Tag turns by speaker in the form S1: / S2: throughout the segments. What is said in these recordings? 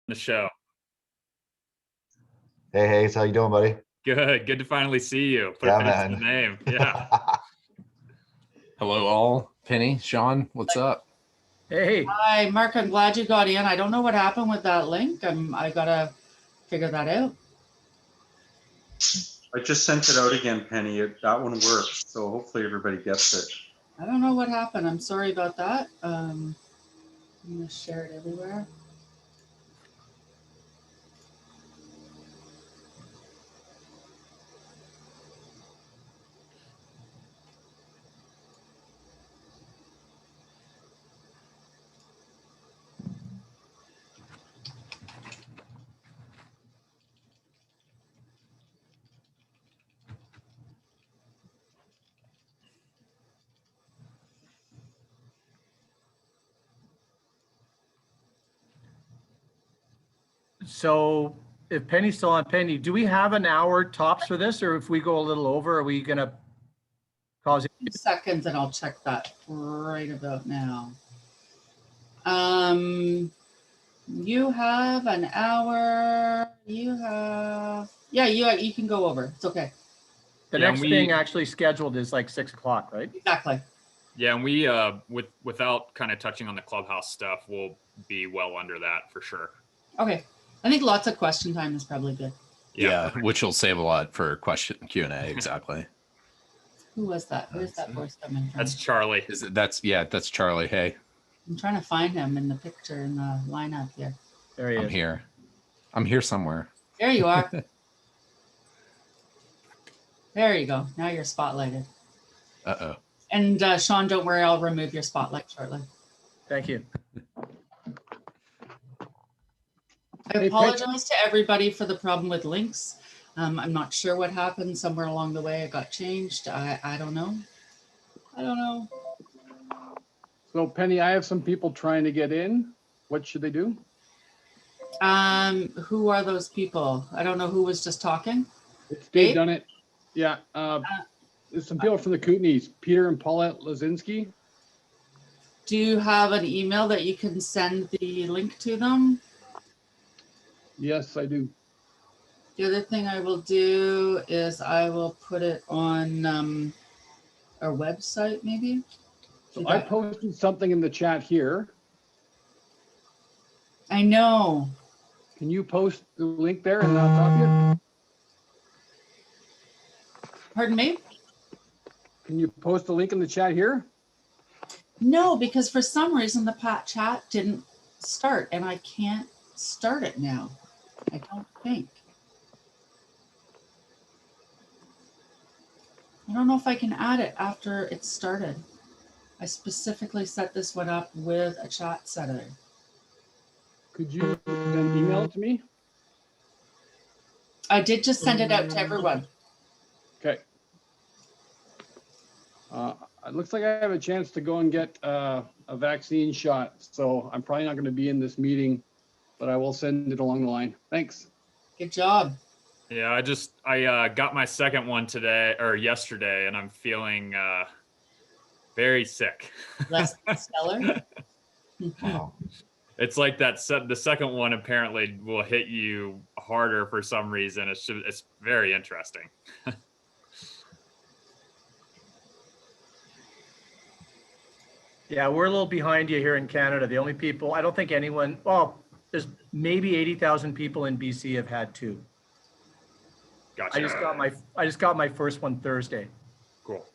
S1: the show.
S2: Hey, Hayes, how you doing, buddy?
S1: Good to finally see you. Put
S2: Yeah,
S1: a face to
S2: man.
S1: the name. Yeah.
S3: Hello, all. Penny, Sean, what's up?
S4: Hey.
S5: Hi, Mark. I'm glad you got in. I don't know what happened with that link. I gotta figure that out.
S6: I just sent it out again, Penny. That one works, so hopefully everybody gets it.
S5: I don't know what happened. I'm sorry about that. I'm gonna share it everywhere.
S4: So if Penny's still on, Penny, do we have an hour tops for this, or if we go a little over, are we gonna cause it?
S5: 2 seconds and I'll check that right about now. You have an hour. You can go over. It's okay.
S4: The next thing actually scheduled is like 6 o'clock, right?
S5: Exactly.
S1: Yeah, and we without kind of touching on the clubhouse stuff, we'll be well under that for sure.
S5: Okay. I think lots of question time is probably good.
S3: Yeah, which will save a lot for question Q&A. Exactly.
S5: Who was that? Where's that voice coming from?
S1: That's Charlie.
S3: That's Charlie. Hey,
S5: I'm trying to find him in the picture in the lineup here.
S4: There he is.
S3: I'm here somewhere.
S5: There you are. There you go. Now you're spotlighted.
S3: Uh-oh.
S5: And Sean, don't worry, I'll remove your spotlight shortly.
S4: Thank you.
S5: I apologize to everybody for the problem with links. I'm not sure what happened. Somewhere along the way it got changed. I don't know.
S7: So Penny, I have some people trying to get in. What should they do?
S5: Who are those people? I don't know who was just talking.
S7: It's Dave done it. Yeah. There's some people from the Kootenays, Peter and Paulette Lazinski.
S5: Do you have an email that you can send the link to them?
S7: Yes, I do.
S5: The other thing I will do is I will put it on our website, maybe.
S7: So I posted something in the chat here.
S5: I know.
S7: Can you post the link there and not copy it?
S5: Pardon me?
S7: Can you post the link in the chat here?
S5: No, because for some reason the chat didn't start and I can't start it now. I don't think. I don't know if I can add it after it's started. I specifically set this one up with a chat setter.
S7: Could you then email it to me?
S5: I did just send it out to everyone.
S7: Okay. It looks like I have a chance to go and get a vaccine shot, so I'm probably not going to be in this meeting, but I will send it along the line. Thanks.
S5: Good job.
S1: Yeah, I got my second one yesterday, and I'm feeling very sick.
S5: Less than stellar.
S2: Wow.
S1: It's like the second one apparently will hit you harder for some reason. It's very interesting.
S4: Yeah, we're a little behind you here in Canada. The only people, I don't think anyone, well, there's maybe 80,000 people in BC have had two.
S1: Gotcha.
S4: I just got my first one Thursday.
S1: Cool.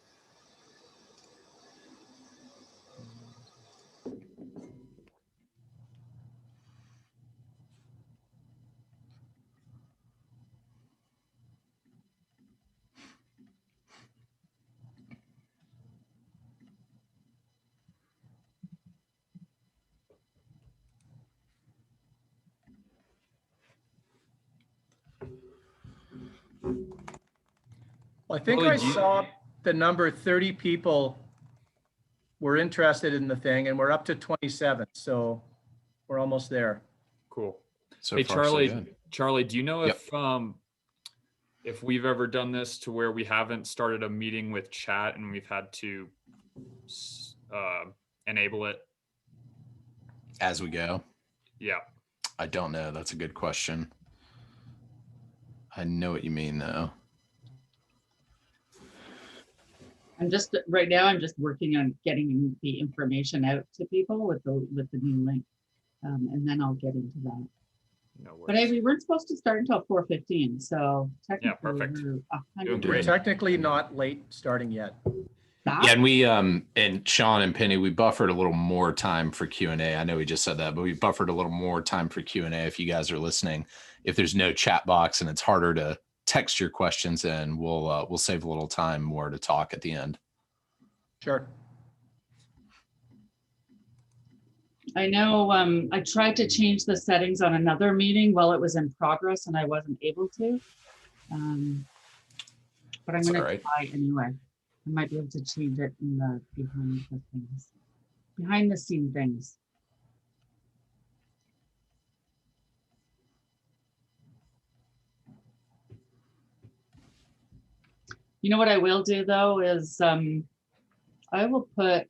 S4: Well, I think I saw the number 30 people were interested in the thing, and we're up to 27, so we're almost there.
S1: Cool.
S3: So
S1: hey,
S3: far,
S1: Charlie,
S3: so good.
S1: Charlie, do you know
S3: Yep.
S1: if we've ever done this to where we haven't started a meeting with chat and we've had to enable it
S3: As we go.
S1: Yeah.
S3: I don't know. That's a good question. I know what you mean though.
S5: Right now, I'm just working on getting the information out to people with the new link. And then I'll get into that.
S1: No
S5: But
S1: worries.
S5: we weren't supposed to start until 4:15, so technically
S1: perfect.
S5: we're
S1: Doing
S4: We're
S1: great.
S4: technically not late starting yet.
S3: Yeah, and we and Sean and Penny, we buffered a little more time for Q&A. I know we just said that, but we buffered a little more time for Q&A if you guys are listening. If there's no chat box and it's harder to text your questions in, we'll save a little time more to talk at the end.
S4: Sure.
S5: I know I tried to change the settings on another meeting while it was in progress and I wasn't able to. But I'm
S3: That's
S5: going
S3: all
S5: to
S3: right.
S5: try anyway. I might be able to change it in the behind the scene things. You know what I will do though is I will put, I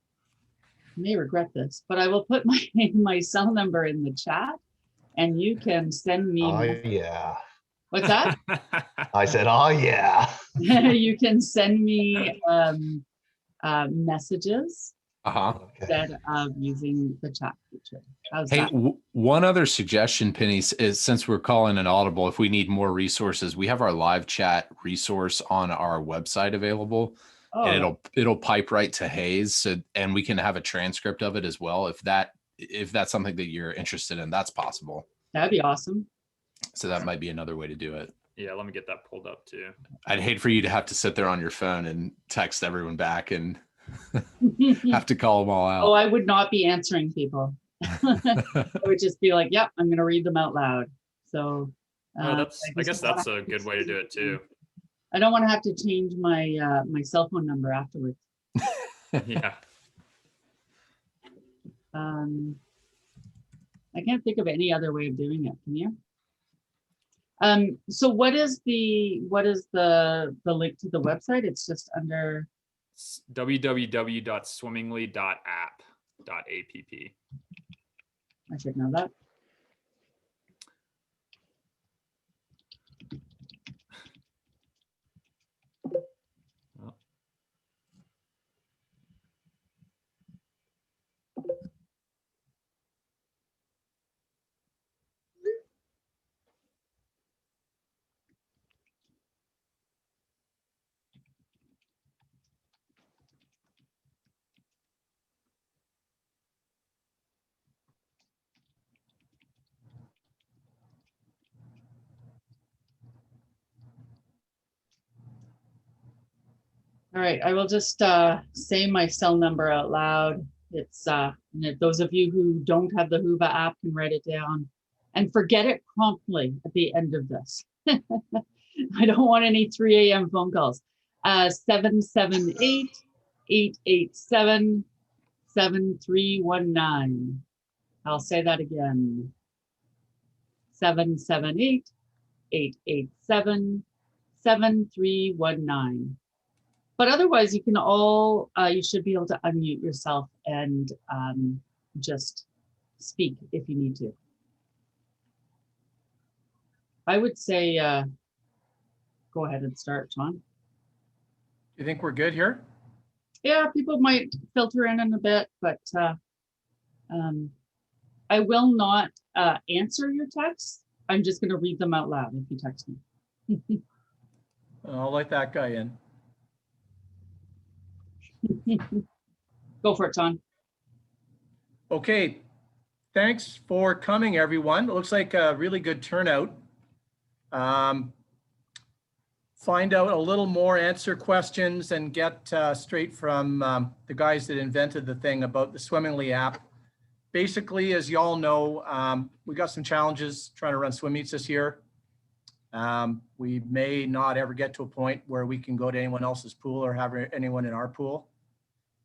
S5: may regret this, but I will put my cell number in the chat and you can send me.
S2: Oh, yeah.
S5: What's that?
S2: I said, oh, yeah.
S5: You can send me messages
S3: Uh-huh.
S2: Okay.
S5: instead of using the chat feature. How's
S3: Hey,
S5: that?
S3: one other suggestion, Penny, is since we're calling an audible, if we need more resources, we have our live chat resource on our website available, and
S5: Oh,
S3: it'll pipe right to Hayes, so and we can have a transcript of it as well if that's something that you're interested in. That's possible.
S5: that'd be awesome.
S3: So that might be another way to do it.
S1: Yeah, let me get that pulled up too.
S3: I'd hate for you to have to sit there on your phone and text everyone back and have to call them all
S5: Oh,
S3: out.
S5: I would not be answering people. I would just be like, yep, I'm going to read them out loud. So
S1: I guess
S5: just wanna
S1: that's a good way to do it too.
S5: I don't want to have to change my my cell phone number afterwards.
S1: Yeah.
S5: I can't think of any other way of doing it. Can you? So what is the link to the website? It's just under
S1: www.swimmingly.app.app.
S5: I should know that. All right, I will just say my cell number out loud. It's and if those of you who don't have the Whova app can write it down and forget it promptly at the end of this. I don't want any 3 a.m. phone calls. 778-887-7319. I'll say that again. 778-887-7319. But otherwise, you can all, you should be able to unmute yourself and just speak if you need to. I would say, go ahead and start, John.
S4: You think we're good here?
S5: Yeah, people might filter in a bit, but I will not answer your texts. I'm just going to read them out loud if you text me.
S4: I'll let that guy in.
S5: Go for it, John.
S4: Okay, thanks for coming, everyone. It looks like a really good turnout. Find out a little more, answer questions, and get straight from the guys that invented the thing about the Swimmingly app. Basically, as you all know, we got some challenges trying to run swim meets this year. We may not ever get to a point where we can go to anyone else's pool or have anyone in our pool.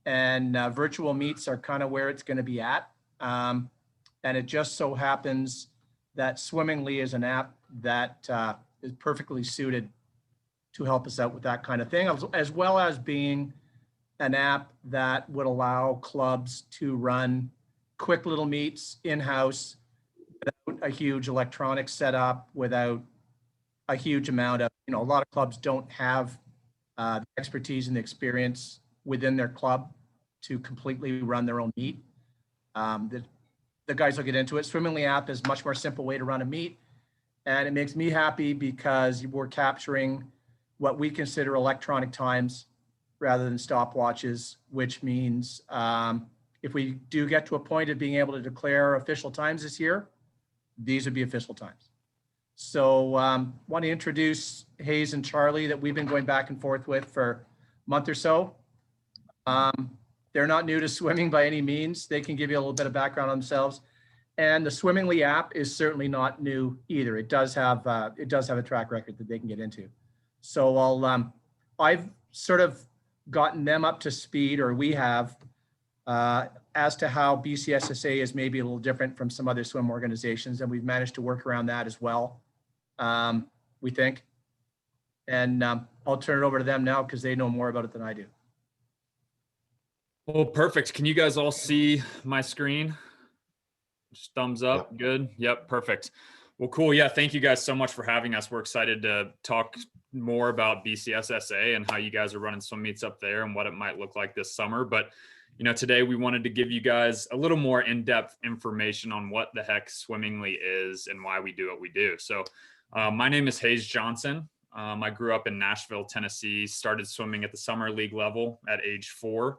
S4: And virtual meets are kind of where it's going to be at. And it just so happens that Swimmingly is an app that is perfectly suited to help us out with that kind of thing, as well as being an app that would allow clubs to run quick little meets in-house without a huge electronic setup, without a huge amount of, a lot of clubs don't have the expertise and the experience within their club to completely run their own meet. The guys will get into it. Swimmingly app is a much more simple way to run a meet. And it makes me happy because we're capturing what we consider electronic times rather than stopwatches, which means if we do get to a point of being able to declare official times this year, these would be official times. So want to introduce Hayes and Charlie that we've been going back and forth with for a month or so. They're not new to swimming by any means. They can give you a little bit of background on themselves. And the Swimmingly app is certainly not new either. It does have a track record that they can get into. So I've sort of gotten them up to speed, or we have, as to how BCSSA is maybe a little different from some other swim organizations, and we've managed to work around that as well, we think. And I'll turn it over to them now because they know more about it than I do.
S1: Well, perfect. Can you guys all see my screen? Just thumbs up. Yep. Good. Yep. Perfect. Well, cool. Yeah. Thank you guys so much for having us. We're excited to talk more about BCSSA and how you guys are running swim meets up there and what it might look like this summer. But, today we wanted to give you guys a little more in-depth information on what the heck Swimmingly is and why we do what we do. So my name is Hayes Johnson. I grew up in Nashville, Tennessee, started swimming at the summer league level at age 4.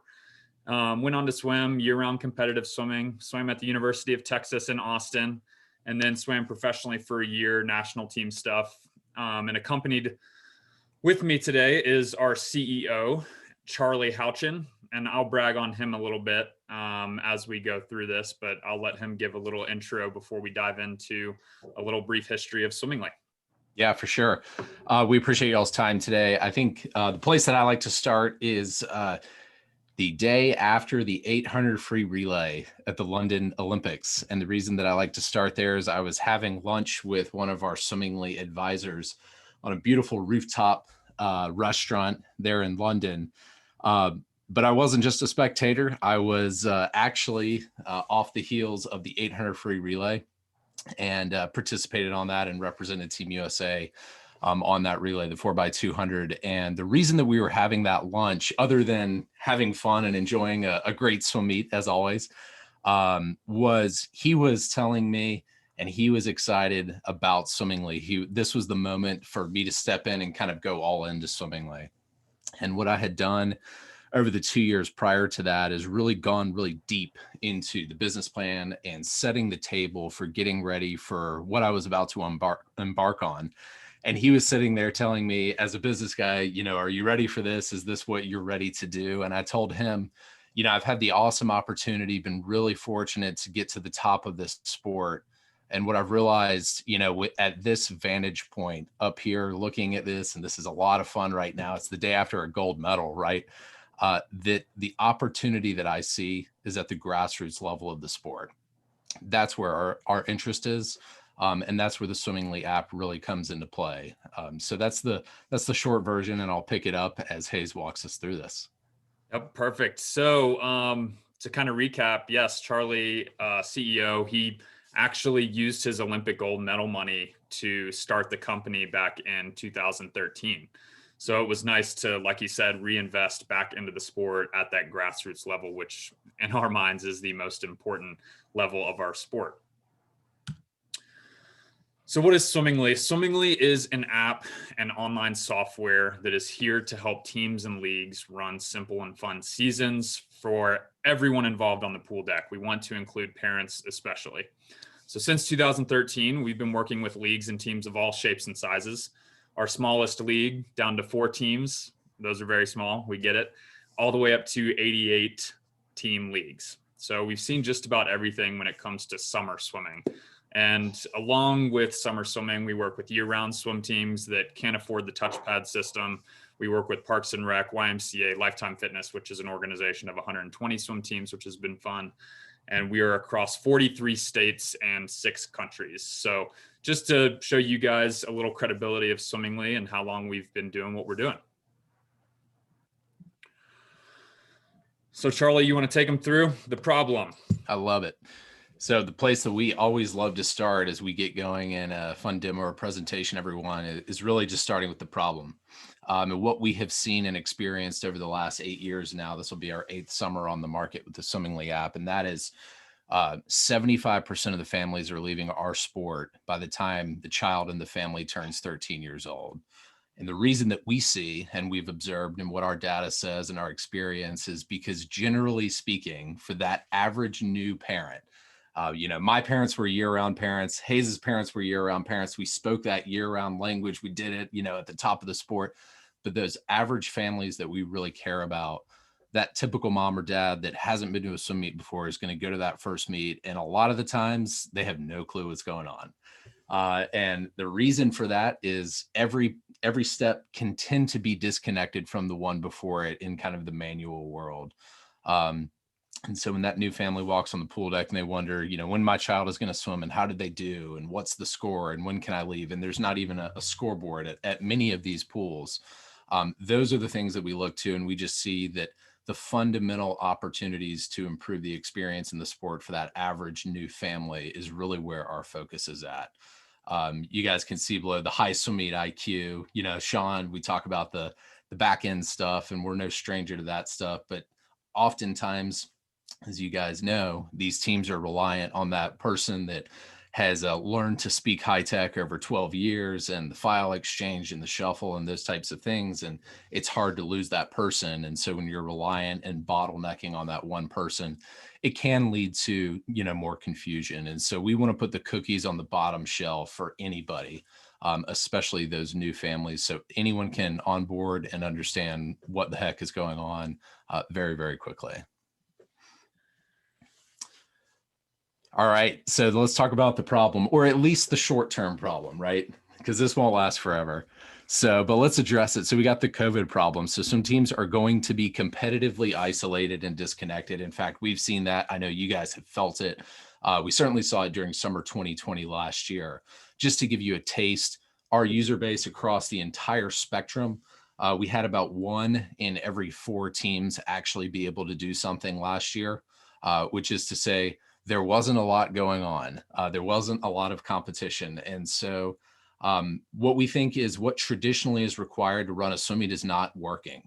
S1: Went on to swim year-round competitive swimming, swam at the University of Texas in Austin, and then swam professionally for a year, national team stuff. And accompanied with me today is our CEO, Charlie Houchin, and I'll brag on him a little bit as we go through this, but I'll let him give a little intro before we dive into a little brief history of Swimmingly.
S3: Yeah, for sure. We appreciate y'all's time today. I think the place that I like to start is the day after the 800 free relay at the London Olympics. And the reason that I like to start there is I was having lunch with one of our Swimmingly advisors on a beautiful rooftop restaurant there in London. But I wasn't just a spectator. I was actually off the heels of the 800 free relay and participated on that and represented Team USA on that relay, the 4x200. And the reason that we were having that lunch, other than having fun and enjoying a great swim meet as always, was he was telling me, and he was excited about Swimmingly. This was the moment for me to step in and kind of go all into Swimmingly. And what I had done over the 2 years prior to that is really gone really deep into the business plan and setting the table for getting ready for what I was about to embark on. And he was sitting there telling me, as a business guy, are you ready for this? Is this what you're ready to do? And I told him, I've had the awesome opportunity, been really fortunate to get to the top of this sport. And what I've realized, at this vantage point up here, looking at this, and this is a lot of fun right now. It's the day after a gold medal, right? That the opportunity that I see is at the grassroots level of the sport. That's where our interest is. And that's where the Swimmingly app really comes into play. So that's the short version, and I'll pick it up as Hayes walks us through this.
S1: Yep, perfect. So to kind of recap, yes, Charlie, CEO, he actually used his Olympic gold medal money to start the company back in 2013. So it was nice to, like he said, reinvest back into the sport at that grassroots level, which in our minds is the most important level of our sport. So what is Swimmingly? Swimmingly is an app and online software that is here to help teams and leagues run simple and fun seasons for everyone involved on the pool deck. We want to include parents especially. So since 2013, we've been working with leagues and teams of all shapes and sizes. Our smallest league down to 4 teams. Those are very small. We get it. All the way up to 88 team leagues. So we've seen just about everything when it comes to summer swimming. And along with summer swimming, we work with year-round swim teams that can't afford the touchpad system. We work with Parks and Rec, YMCA, Lifetime Fitness, which is an organization of 120 swim teams, which has been fun. And we are across 43 states and 6 countries. So just to show you guys a little credibility of Swimmingly and how long we've been doing what we're doing. So Charlie, you want to take them through the problem?
S3: I love it. So the place that we always love to start as we get going in a fun demo or presentation, everyone, is really just starting with the problem. And what we have seen and experienced over the last 8 years now, this will be our 8th summer on the market with the Swimmingly app. And that is 75% of the families are leaving our sport by the time the child in the family turns 13 years old. And the reason that we see and we've observed and what our data says and our experience is because generally speaking, for that average new parent, my parents were year-round parents. Hayes's parents were year-round parents. We spoke that year-round language. We did it, at the top of the sport. But those average families that we really care about, that typical mom or dad that hasn't been to a swim meet before is going to go to that first meet. And a lot of the times they have no clue what's going on. And the reason for that is every step can tend to be disconnected from the one before it in kind of the manual world. And so when that new family walks on the pool deck and they wonder, when my child is going to swim and how did they do and what's the score and when can I leave? And there's not even a scoreboard at many of these pools. Those are the things that we look to, and we just see that the fundamental opportunities to improve the experience in the sport for that average new family is really where our focus is at. You guys can see below the high swim meet IQ. Sean, we talk about the back end stuff, and we're no stranger to that stuff, but oftentimes, as you guys know, these teams are reliant on that person that has learned to speak high tech over 12 years and the file exchange and the shuffle and those types of things. And it's hard to lose that person. And so when you're reliant and bottlenecking on that one person, it can lead to, more confusion. And so we want to put the cookies on the bottom shelf for anybody, especially those new families. So anyone can onboard and understand what the heck is going on very, very quickly. All right, so let's talk about the problem, or at least the short-term problem, right? Because this won't last forever. But let's address it. So we got the COVID problem. So some teams are going to be competitively isolated and disconnected. In fact, we've seen that. I know you guys have felt it. We certainly saw it during summer 2020 last year. Just to give you a taste, our user base across the entire spectrum, we had about 1 in every 4 teams actually be able to do something last year, which is to say, there wasn't a lot going on. There wasn't a lot of competition. And so what we think is what traditionally is required to run a swim meet is not working,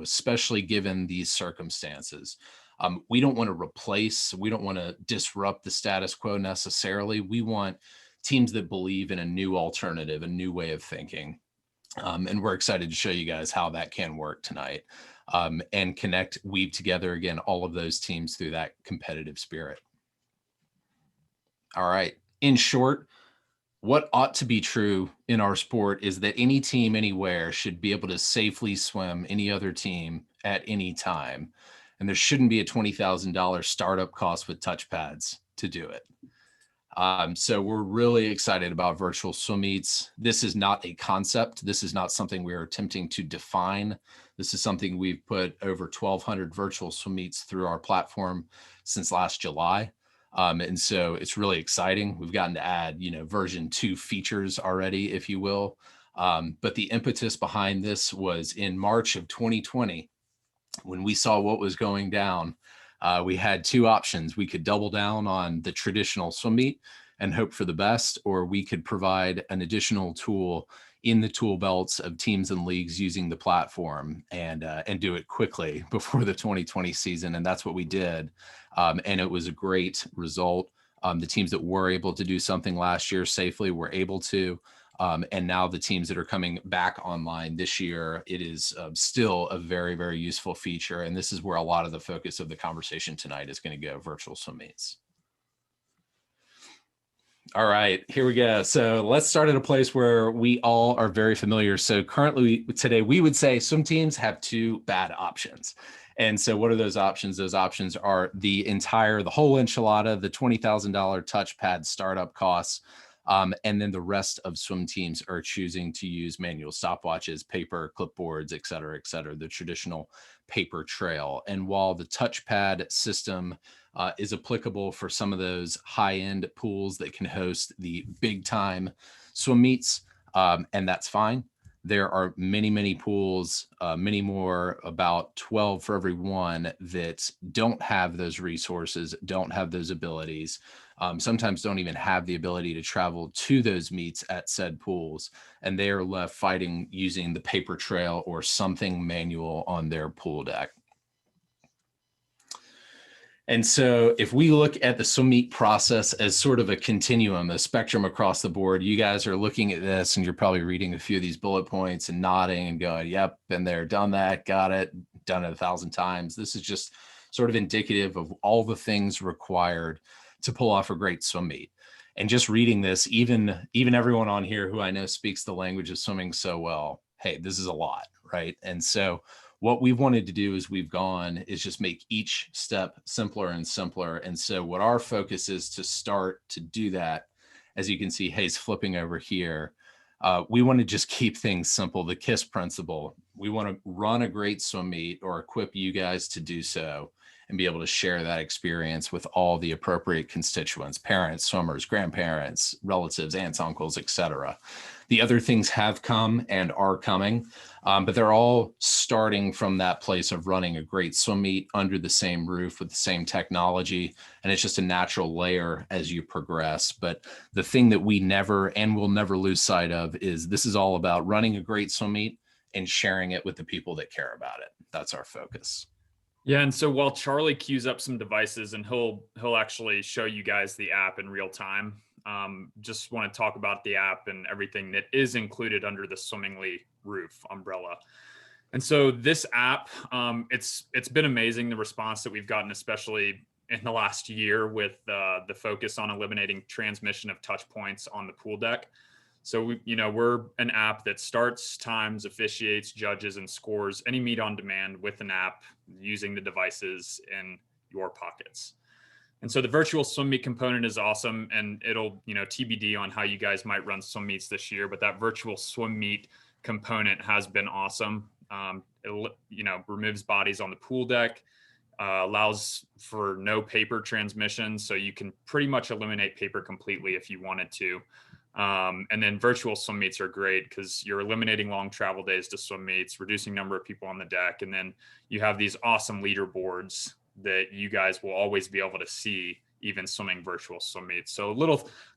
S3: especially given these circumstances. We don't want to replace, we don't want to disrupt the status quo necessarily. We want teams that believe in a new alternative, a new way of thinking. And we're excited to show you guys how that can work tonight and weave together again, all of those teams through that competitive spirit. All right. In short, what ought to be true in our sport is that any team anywhere should be able to safely swim any other team at any time. And there shouldn't be a $20,000 startup cost with touch pads to do it. So we're really excited about virtual swim meets. This is not a concept. This is not something we're attempting to define. This is something we've put over 1,200 virtual swim meets through our platform since last July. And so it's really exciting. We've gotten to add, version 2 features already, if you will. But the impetus behind this was in March of 2020, when we saw what was going down. We had 2 options. We could double down on the traditional swim meet and hope for the best, or we could provide an additional tool in the tool belts of teams and leagues using the platform and do it quickly before the 2020 season. And that's what we did. And it was a great result. The teams that were able to do something last year safely were able to. And now the teams that are coming back online this year, it is still a very, very useful feature. And this is where a lot of the focus of the conversation tonight is going to go: virtual swim meets. All right, here we go. So let's start at a place where we all are very familiar. So currently today, we would say swim teams have 2 bad options. And so what are those options? Those options are the whole enchilada, the $20,000 touchpad startup costs. And then the rest of swim teams are choosing to use manual stopwatches, paper, clipboards, et cetera, the traditional paper trail. And while the touchpad system is applicable for some of those high-end pools that can host the big-time swim meets, and that's fine, there are many, many pools, many more, about 12 for every one, that don't have those resources, don't have those abilities, sometimes don't even have the ability to travel to those meets at said pools, and they are left fighting using the paper trail or something manual on their pool deck. And so if we look at the swim meet process as sort of a continuum, a spectrum across the board, you guys are looking at this and you're probably reading a few of these bullet points and nodding and going, yep, been there, done that, got it, done it 1,000 times. This is just sort of indicative of all the things required to pull off a great swim meet. And just reading this, even everyone on here who I know speaks the language of swimming so well, hey, this is a lot, right? And so what we've wanted to do is just make each step simpler and simpler. And so what our focus is to start to do that, as you can see, Hayes flipping over here, we want to just keep things simple. The KISS principle. We want to run a great swim meet or equip you guys to do so and be able to share that experience with all the appropriate constituents, parents, swimmers, grandparents, relatives, aunts, uncles, etc. The other things have come and are coming, but they're all starting from that place of running a great swim meet under the same roof with the same technology. And it's just a natural layer as you progress. But the thing that we never and will never lose sight of is this is all about running a great swim meet and sharing it with the people that care about it. That's our focus.
S1: Yeah, and so while Charlie queues up some devices, and he'll actually show you guys the app in real time, just want to talk about the app and everything that is included under the Swimmingly roof umbrella. And so this app, it's been amazing, the response that we've gotten, especially in the last year with the focus on eliminating transmission of touch points on the pool deck. So we're an app that starts, times, officiates, judges, and scores any meet on demand with an app using the devices in your pockets. And so the virtual swim meet component is awesome, and it'll, TBD on how you guys might run swim meets this year, but that virtual swim meet component has been awesome. It, removes bodies on the pool deck, allows for no paper transmission. So you can pretty much eliminate paper completely if you wanted to. And then virtual swim meets are great because you're eliminating long travel days to swim meets, reducing number of people on the deck. And then you have these awesome leaderboards that you guys will always be able to see, even swimming virtual swim meets. So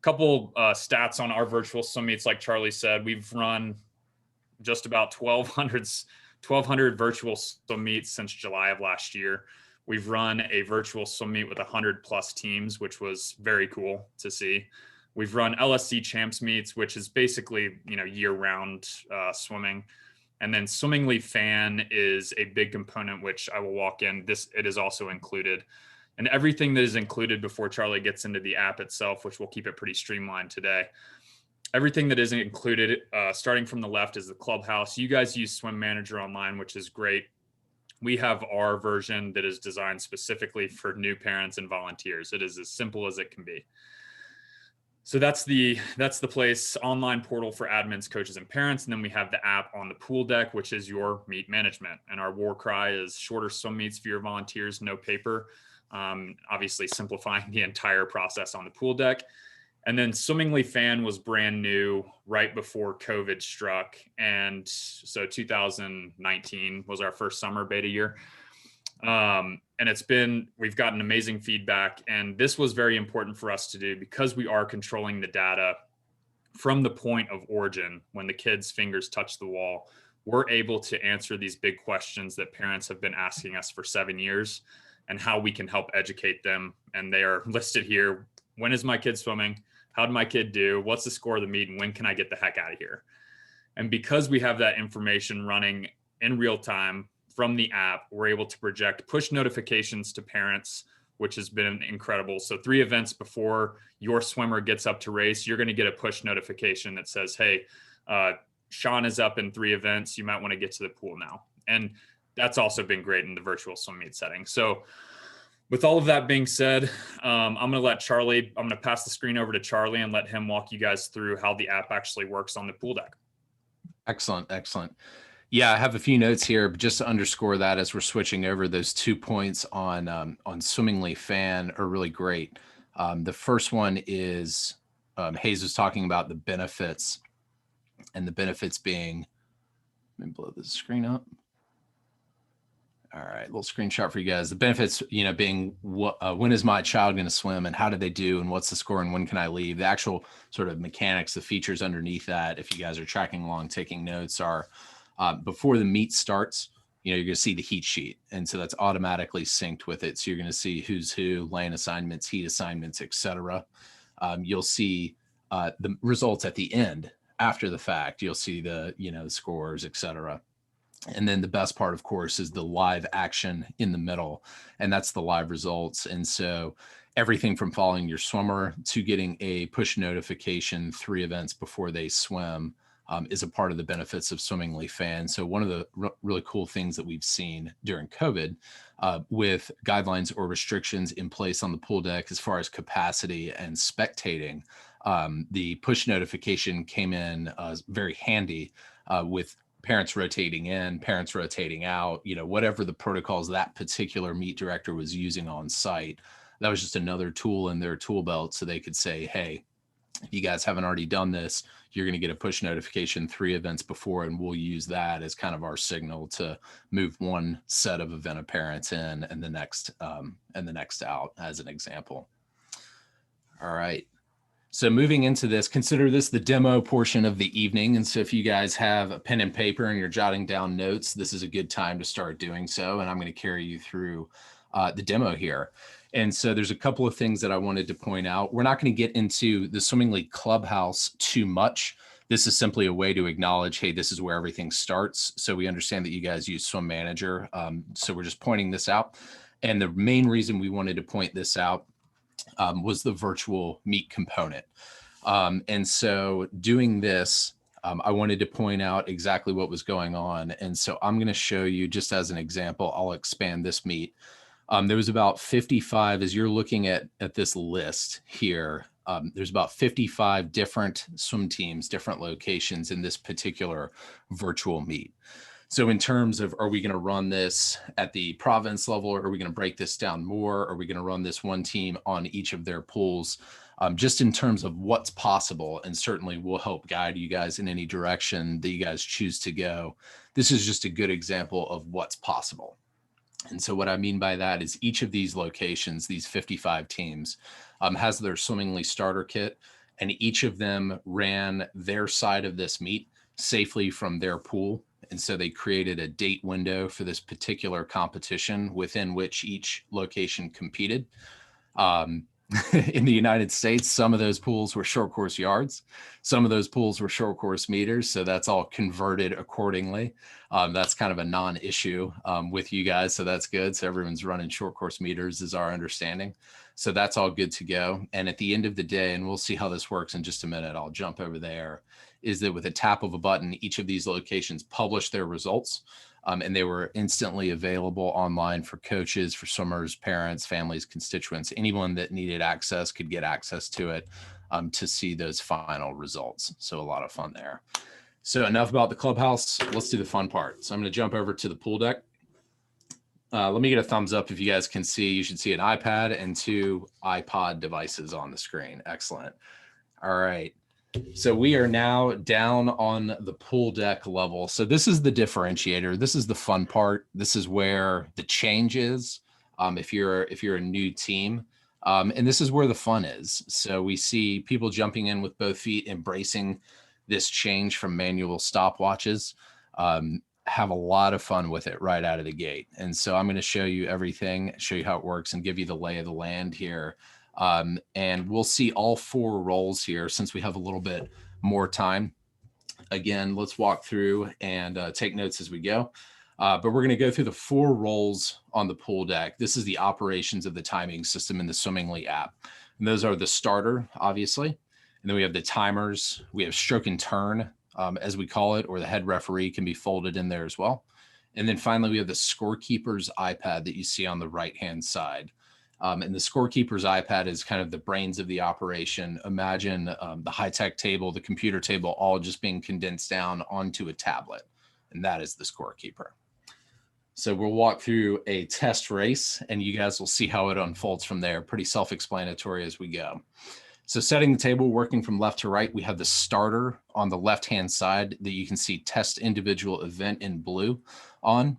S1: couple stats on our virtual swim meets. Like Charlie said, we've run just about 1,200 virtual swim meets since July of last year. We've run a virtual swim meet with 100+ teams, which was very cool to see. We've run LSC champs meets, which is basically, year-round swimming. And then Swimmingly Fan is a big component, which I will walk in. It is also included. And everything that is included before Charlie gets into the app itself, which will keep it pretty streamlined today. Everything that isn't included, starting from the left, is the clubhouse. You guys use Swim Manager Online, which is great. We have our version that is designed specifically for new parents and volunteers. It is as simple as it can be. So that's the place, online portal for admins, coaches, and parents. And then we have the app on the pool deck, which is your meet management. And our war cry is shorter swim meets for your volunteers, no paper. Obviously simplifying the entire process on the pool deck. And then Swimmingly Fan was brand new right before COVID struck. And so 2019 was our first summer beta year. And we've gotten amazing feedback. And this was very important for us to do because we are controlling the data from the point of origin. When the kids' fingers touch the wall, we're able to answer these big questions that parents have been asking us for 7 years and how we can help educate them. And they are listed here. When is my kid swimming? How did my kid do? What's the score of the meet? And when can I get the heck out of here? And because we have that information running in real time from the app, we're able to project push notifications to parents, which has been incredible. So 3 events before your swimmer gets up to race, you're going to get a push notification that says, hey, Sean is up in 3 events. You might want to get to the pool now. And that's also been great in the virtual swim meet setting. So with all of that being said, I'm going to pass the screen over to Charlie and let him walk you guys through how the app actually works on the pool deck.
S3: Excellent. Excellent. Yeah, I have a few notes here, but just to underscore that as we're switching over, those 2 points on Swimmingly Fan are really great. The first one is Hayes was talking about the benefits, and the benefits being Let me blow this screen up. All right, little screenshot for you guys. The benefits, being when is my child going to swim and how do they do and what's the score and when can I leave? The actual sort of mechanics, the features underneath that, if you guys are tracking along, taking notes, are before the meet starts, you're going to see the heat sheet. And so that's automatically synced with it. So you're going to see who's who, lane assignments, heat assignments, etc. You'll see the results at the end after the fact. You'll see the, the scores, etc. And then the best part, of course, is the live action in the middle, and that's the live results. And so everything from following your swimmer to getting a push notification 3 events before they swim is a part of the benefits of Swimmingly Fan. So one of the really cool things that we've seen during COVID with guidelines or restrictions in place on the pool deck as far as capacity and spectating, the push notification came in very handy with parents rotating in, parents rotating out, whatever the protocols that particular meet director was using on site. That was just another tool in their tool belt so they could say, hey, if you guys haven't already done this, you're going to get a push notification 3 events before, and we'll use that as kind of our signal to move one set of event of parents in and the next out, as an example. All right. So moving into this, consider this the demo portion of the evening. And so if you guys have a pen and paper and you're jotting down notes, this is a good time to start doing so. And I'm going to carry you through the demo here. And so there's a couple of things that I wanted to point out. We're not going to get into the Swimmingly Clubhouse too much. This is simply a way to acknowledge, hey, this is where everything starts. So we understand that you guys use Swim Manager. So we're just pointing this out. And the main reason we wanted to point this out was the virtual meet component. And so doing this, I wanted to point out exactly what was going on. And so I'm going to show you just as an example. I'll expand this meet. There was about 55, as you're looking at this list here, there's about 55 different swim teams, different locations in this particular virtual meet. So in terms of, are we going to run this at the province level, or are we going to break this down more? Are we going to run this one team on each of their pools? Just in terms of what's possible, and certainly we'll help guide you guys in any direction that you guys choose to go. This is just a good example of what's possible. And so what I mean by that is each of these locations, these 55 teams, has their Swimmingly starter kit, and each of them ran their side of this meet safely from their pool. And so they created a date window for this particular competition within which each location competed. In the United States, some of those pools were short course yards. Some of those pools were short course meters. So that's all converted accordingly. That's kind of a non-issue with you guys. So that's good. So everyone's running short course meters is our understanding. So that's all good to go. And at the end of the day, and we'll see how this works in just a minute, I'll jump over there, is that with a tap of a button, each of these locations published their results. And they were instantly available online for coaches, for swimmers, parents, families, constituents. Anyone that needed access could get access to it to see those final results. So a lot of fun there. So enough about the clubhouse. Let's do the fun part. So I'm going to jump over to the pool deck. Let me get a thumbs up if you guys can see. You should see an iPad and 2 iPod devices on the screen. Excellent. All right. So we are now down on the pool deck level. So this is the differentiator. This is the fun part. This is where the change is. If you're a new team, and this is where the fun is. So we see people jumping in with both feet, embracing this change from manual stopwatches, have a lot of fun with it right out of the gate. And so I'm going to show you everything, show you how it works, and give you the lay of the land here. And we'll see all 4 roles here since we have a little bit more time. Again, let's walk through and take notes as we go. But we're going to go through the 4 roles on the pool deck. This is the operations of the timing system in the Swimmingly app. And those are the starter, obviously. And then we have the timers. We have stroke and turn, as we call it, or the head referee can be folded in there as well. And then finally, we have the scorekeeper's iPad that you see on the right-hand side. And the scorekeeper's iPad is kind of the brains of the operation. Imagine the high-tech table, the computer table, all just being condensed down onto a tablet. And that is the scorekeeper. So we'll walk through a test race, and you guys will see how it unfolds from there. Pretty self-explanatory as we go. So setting the table, working from left to right, we have the starter on the left-hand side that you can see test individual event in blue on.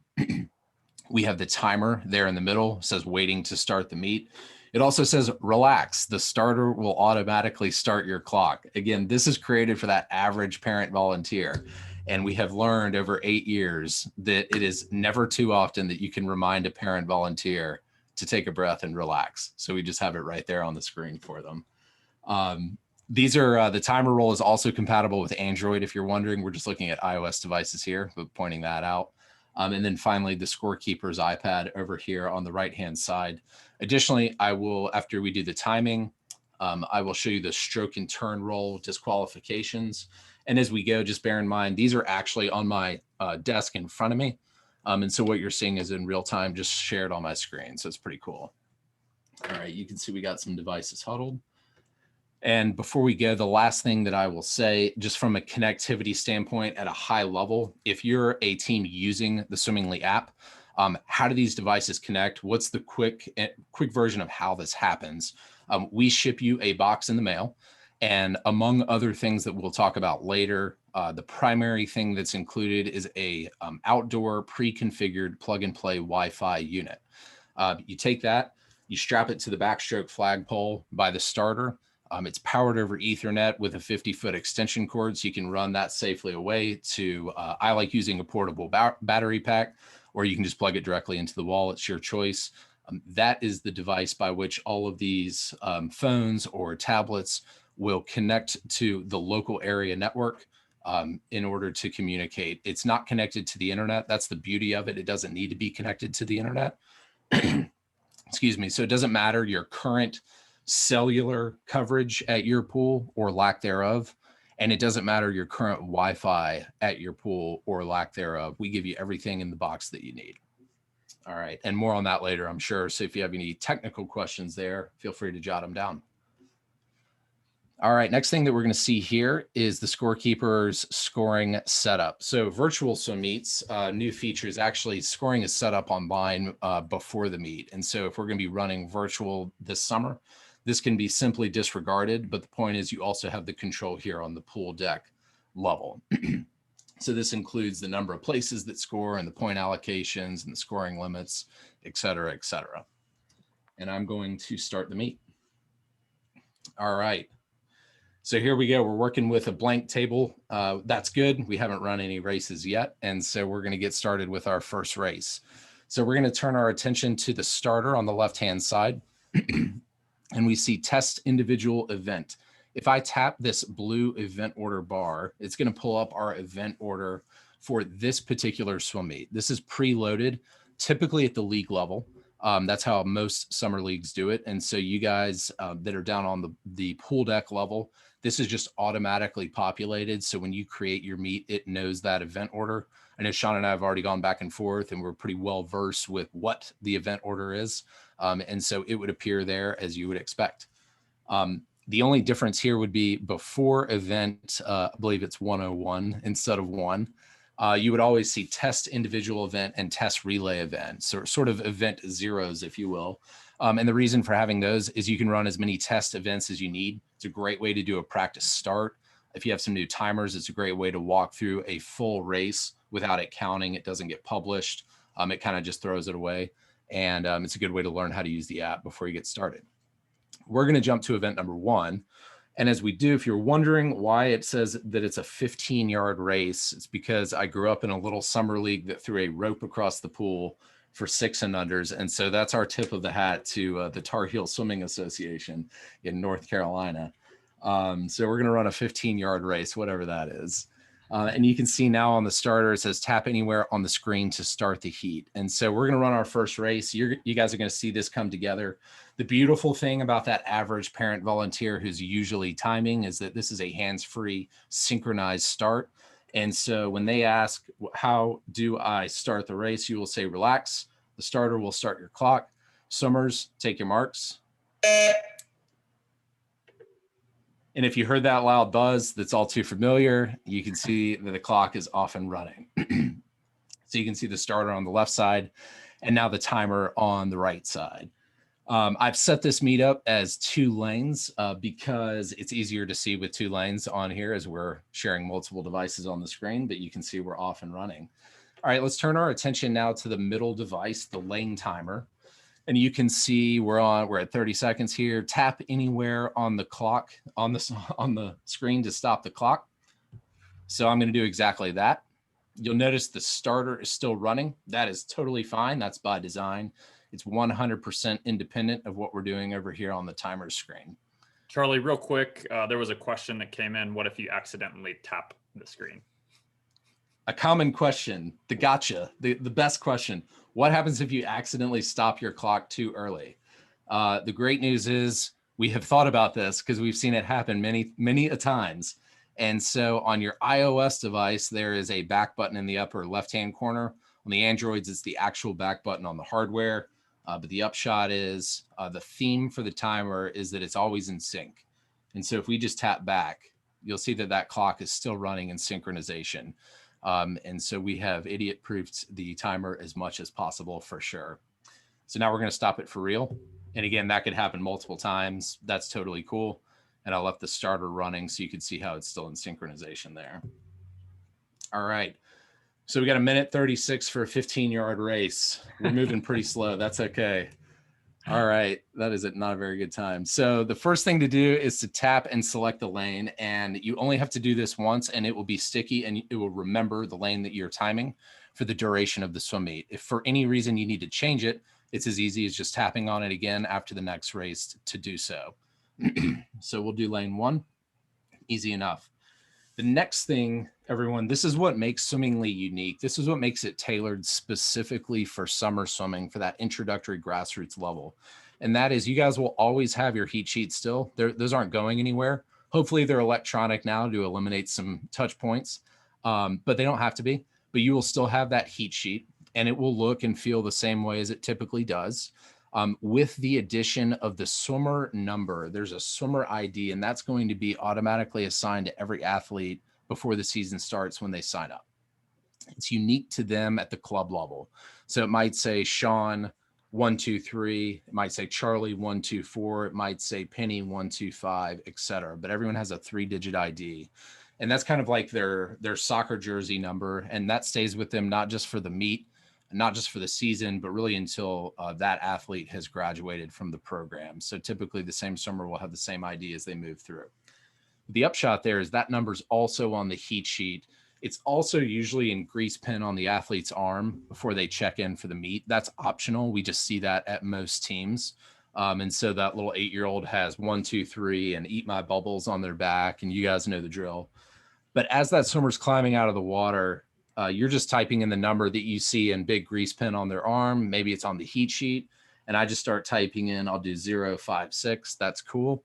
S3: We have the timer there in the middle, says waiting to start the meet. It also says relax, the starter will automatically start your clock. Again, this is created for that average parent volunteer. And we have learned over 8 years that it is never too often that you can remind a parent volunteer to take a breath and relax. So we just have it right there on the screen for them. These are the timer roll is also compatible with Android. If you're wondering, we're just looking at iOS devices here, but pointing that out. And then finally, the scorekeeper's iPad over here on the right-hand side. Additionally, I will, after we do the timing, I will show you the stroke and turn roll disqualifications. And as we go, just bear in mind, these are actually on my desk in front of me. And so what you're seeing is in real time, just shared on my screen. So it's pretty cool. All right, you can see we got some devices huddled. And before we go, the last thing that I will say, just from a connectivity standpoint at a high level, if you're a team using the Swimmingly app, how do these devices connect? What's the quick version of how this happens? We ship you a box in the mail. And among other things that we'll talk about later, the primary thing that's included is a outdoor pre-configured plug-and-play Wi-Fi unit. You take that, you strap it to the backstroke flagpole by the starter. It's powered over Ethernet with a 50-foot extension cord, so you can run that safely away to, I like using a portable battery pack, or you can just plug it directly into the wall. It's your choice. That is the device by which all of these phones or tablets will connect to the local area network in order to communicate. It's not connected to the internet. That's the beauty of it. It doesn't need to be connected to the internet. Excuse me. So it doesn't matter your current cellular coverage at your pool or lack thereof. And it doesn't matter your current Wi-Fi at your pool or lack thereof. We give you everything in the box that you need. All right. And more on that later, I'm sure. So if you have any technical questions there, feel free to jot them down. All right, next thing that we're going to see here is the scorekeeper's scoring setup. So virtual swim meets, new features, actually scoring is set up online before the meet. And so if we're going to be running virtual this summer, this can be simply disregarded. But the point is you also have the control here on the pool deck level. So this includes the number of places that score and the point allocations and the scoring limits, et cetera, et cetera. And I'm going to start the meet. All right. So here we go. We're working with a blank table. That's good. We haven't run any races yet. And so we're going to get started with our first race. So we're going to turn our attention to the starter on the left-hand side. And we see test individual event. If I tap this blue event order bar, it's going to pull up our event order for this particular swim meet. This is preloaded, typically at the league level. That's how most summer leagues do it. And so you guys that are down on the pool deck level, this is just automatically populated. So when you create your meet, it knows that event order. I know Sean and I have already gone back and forth and we're pretty well versed with what the event order is. And so it would appear there as you would expect. The only difference here would be before event, I believe it's 101 instead of 1. You would always see test individual event and test relay event, so sort of event zeros, if you will. And the reason for having those is you can run as many test events as you need. It's a great way to do a practice start. If you have some new timers, it's a great way to walk through a full race without it counting. It doesn't get published. It kind of just throws it away. And it's a good way to learn how to use the app before you get started. We're going to jump to event number 1. And as we do, if you're wondering why it says that it's a 15-yard race, it's because I grew up in a little summer league that threw a rope across the pool for 6 and unders. And so that's our tip of the hat to the Tar Heel Swimming Association in North Carolina. So we're going to run a 15-yard race, whatever that is. And you can see now on the starter, it says tap anywhere on the screen to start the heat. And so we're going to run our first race. You guys are going to see this come together. The beautiful thing about that average parent volunteer who's usually timing is that this is a hands-free synchronized start. And so when they ask, how do I start the race? You will say, relax. The starter will start your clock. Swimmers, take your marks. And if you heard that loud buzz, that's all too familiar. You can see that the clock is off and running. So you can see the starter on the left side and now the timer on the right side. I've set this meet up as 2 lanes because it's easier to see with 2 lanes on here as we're sharing multiple devices on the screen, but you can see we're off and running. All right, let's turn our attention now to the middle device, the lane timer. And you can see we're at 30 seconds here. Tap anywhere on the clock, on the screen to stop the clock. So I'm going to do exactly that. You'll notice the starter is still running. That is totally fine. That's by design. It's 100% independent of what we're doing over here on the timer screen.
S1: Charlie, real quick, there was a question that came in. What if you accidentally tap the screen?
S3: A common question, the gotcha, the best question. What happens if you accidentally stop your clock too early? The great news is we have thought about this because we've seen it happen many a times. And so on your iOS device, there is a back button in the upper left-hand corner. On the Androids, it's the actual back button on the hardware. But the upshot is the theme for the timer is that it's always in sync. And so if we just tap back, you'll see that that clock is still running in synchronization. And so we have idiot-proofed the timer as much as possible for sure. So now we're going to stop it for real. And again, that could happen multiple times. That's totally cool. And I left the starter running so you can see how it's still in synchronization there. All right. So we got 1:36 for a 15-yard race. We're moving pretty slow. That's okay. All right. That is not a very good time. So the first thing to do is to tap and select the lane. And you only have to do this once and it will be sticky and it will remember the lane that you're timing for the duration of the swim meet. If for any reason you need to change it, it's as easy as just tapping on it again after the next race to do so. So we'll do lane 1. Easy enough. The next thing, everyone, this is what makes Swimmingly unique. This is what makes it tailored specifically for summer swimming, for that introductory grassroots level. And that is you guys will always have your heat sheet still. Those aren't going anywhere. Hopefully they're electronic now to eliminate some touch points, but they don't have to be. But you will still have that heat sheet and it will look and feel the same way as it typically does. With the addition of the swimmer number, there's a swimmer ID, and that's going to be automatically assigned to every athlete before the season starts when they sign up. It's unique to them at the club level. So it might say Sean 123, it might say Charlie 124, it might say Penny 125, etc. But everyone has a 3-digit ID. And that's kind of like their soccer jersey number. And that stays with them not just for the meet, not just for the season, but really until that athlete has graduated from the program. So typically the same swimmer will have the same ID as they move through. The upshot there is that number's also on the heat sheet. It's also usually in grease pen on the athlete's arm before they check in for the meet. That's optional. We just see that at most teams. And so that little 8-year-old has 1, 2, 3 and eat my bubbles on their back. And you guys know the drill. But as that swimmer's climbing out of the water, you're just typing in the number that you see in big grease pen on their arm. Maybe it's on the heat sheet. And I just start typing in, I'll do 056. That's cool.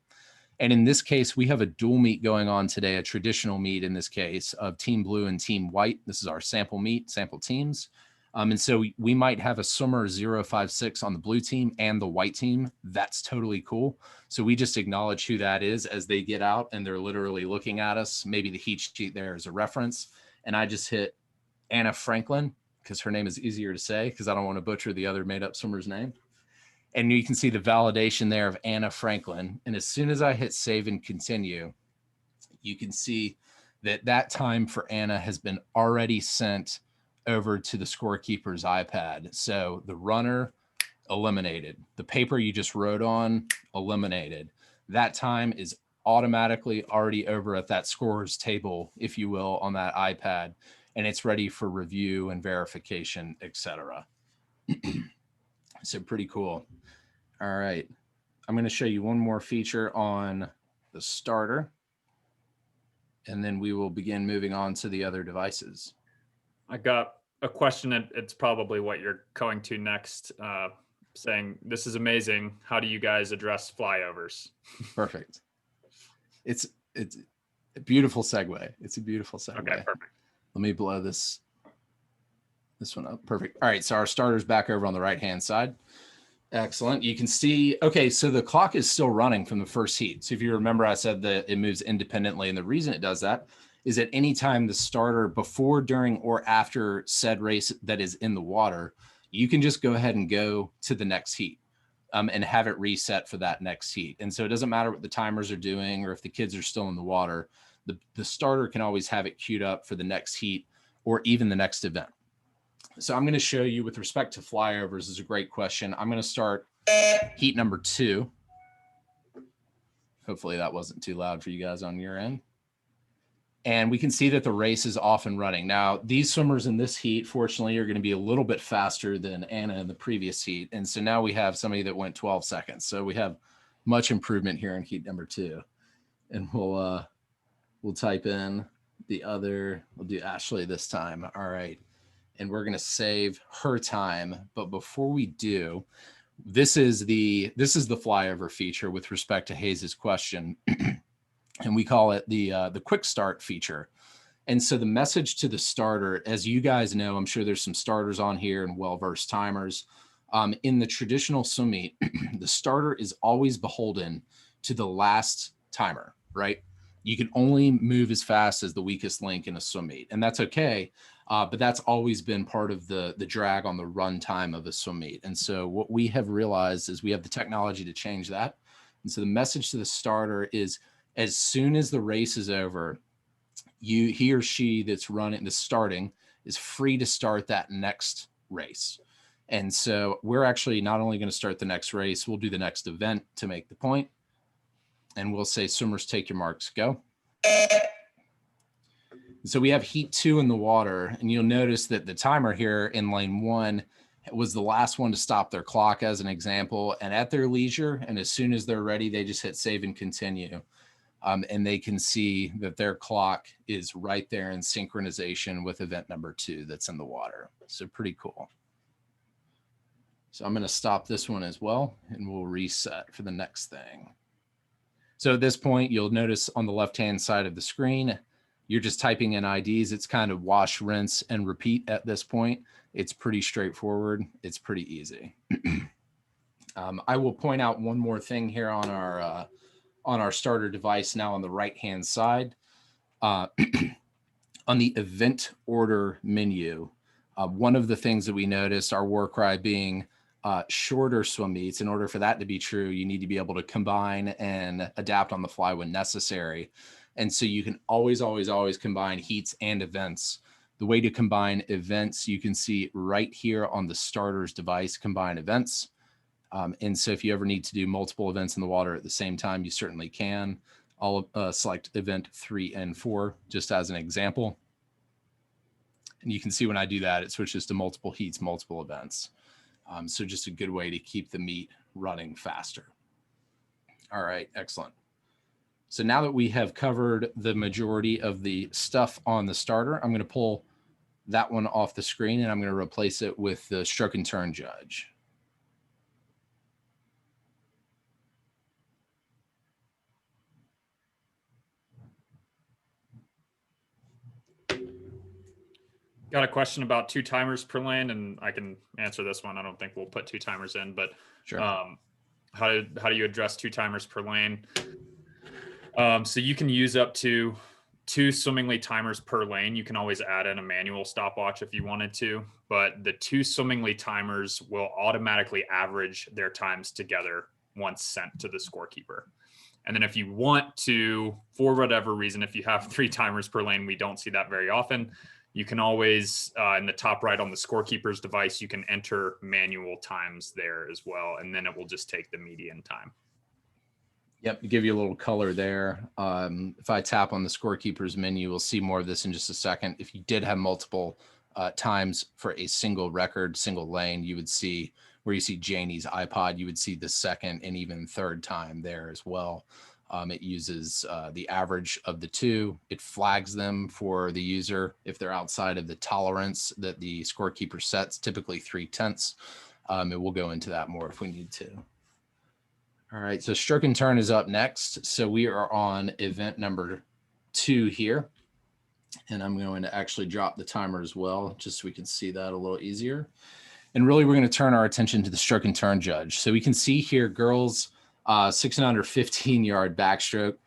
S3: And in this case, we have a dual meet going on today, a traditional meet in this case of Team Blue and Team White. This is our sample meet, sample teams. And so we might have a swimmer 056 on the blue team and the white team. That's totally cool. So we just acknowledge who that is as they get out and they're literally looking at us. Maybe the heat sheet there is a reference. And I just hit Anna Franklin because her name is easier to say because I don't want to butcher the other made up swimmer's name. And you can see the validation there of Anna Franklin. And as soon as I hit save and continue, you can see that that time for Anna has been already sent over to the scorekeeper's iPad. So the runner eliminated. The paper you just wrote on eliminated. That time is automatically already over at that scorer's table, if you will, on that iPad. And it's ready for review and verification, etc. So pretty cool. All right. I'm going to show you one more feature on the starter, and then we will begin moving on to the other devices.
S1: I got a question, and it's probably what you're going to next, saying, this is amazing. How do you guys address flyovers?
S3: Perfect. It's a beautiful segue. It's a beautiful segue.
S1: Okay, perfect.
S3: Let me blow this one up. Perfect. All right. So our starter's back over on the right-hand side. Excellent. You can see, okay, so the clock is still running from the first heat. So if you remember, I said that it moves independently. And the reason it does that is at any time the starter before, during, or after said race that is in the water, you can just go ahead and go to the next heat. and have it reset for that next heat. And so it doesn't matter what the timers are doing or if the kids are still in the water, the starter can always have it queued up for the next heat or even the next event. So I'm going to show you with respect to flyovers is a great question. I'm going to start heat number 2. Hopefully that wasn't too loud for you guys on your end. And we can see that the race is off and running. Now, these swimmers in this heat, fortunately, are going to be a little bit faster than Anna in the previous heat. And so now we have somebody that went 12 seconds. So we have much improvement here in heat number 2. And we'll type in the other, we'll do Ashley this time. All right. And we're going to save her time. But before we do, this is the flyover feature with respect to Hayes's question. And we call it the quick start feature. And so the message to the starter, as you guys know, I'm sure there's some starters on here and well-versed timers. In the traditional swim meet, the starter is always beholden to the last timer, right? You can only move as fast as the weakest link in a swim meet, and that's okay. But that's always been part of the drag on the run time of a swim meet. And so what we have realized is we have the technology to change that. And so the message to the starter is, as soon as the race is over, he or she that's starting is free to start that next race. And so we're actually not only going to start the next race, we'll do the next event to make the point. And we'll say, swimmers, take your marks, go. So we have heat 2 in the water, and you'll notice that the timer here in lane 1 was the last one to stop their clock as an example, and at their leisure. And as soon as they're ready, they just hit save and continue. And they can see that their clock is right there in synchronization with event number 2 that's in the water. So pretty cool. So I'm going to stop this one as well, and we'll reset for the next thing. So at this point, you'll notice on the left-hand side of the screen, you're just typing in IDs. It's kind of wash, rinse, and repeat at this point. It's pretty straightforward. It's pretty easy. I will point out one more thing here on our starter device now on the right-hand side. On the event order menu, one of the things that we noticed, our war cry being shorter swim meets, in order for that to be true, you need to be able to combine and adapt on the fly when necessary. And so you can always combine heats and events. The way to combine events, you can see right here on the starter's device, combine events. And so if you ever need to do multiple events in the water at the same time, you certainly can. I'll select event 3 and 4 just as an example. And you can see when I do that, it switches to multiple heats, multiple events. So just a good way to keep the meet running faster. All right, excellent. So now that we have covered the majority of the stuff on the starter, I'm going to pull that one off the screen and I'm going to replace it with the stroke and turn judge.
S1: Got a question about 2 timers per lane, and I can answer this one. I don't think we'll put 2 timers in, but
S3: sure.
S1: How do you address 2 timers per lane? So you can use up to 2 swimmingly timers per lane. You can always add in a manual stopwatch if you wanted to, but the 2 swimmingly timers will automatically average their times together once sent to the scorekeeper. And then if you want to, for whatever reason, if you have 3 timers per lane, we don't see that very often. You can always, in the top right on the scorekeeper's device, you can enter manual times there as well. And then it will just take the median time.
S3: Yep, to give you a little color there. If I tap on the scorekeeper's menu, we'll see more of this in just a second. If you did have multiple times for a single record, single lane, you would see where you see Janie's iPod, you would see the second and even third time there as well. It uses the average of the 2. It flags them for the user if they're outside of the tolerance that the scorekeeper sets, typically 3/10. And we'll go into that more if we need to. All right, so stroke and turn is up next. So we are on event number 2 here. And I'm going to actually drop the timer as well, just so we can see that a little easier. And really, we're going to turn our attention to the stroke and turn judge. So we can see here, girls, 6 and under 15-yard backstroke,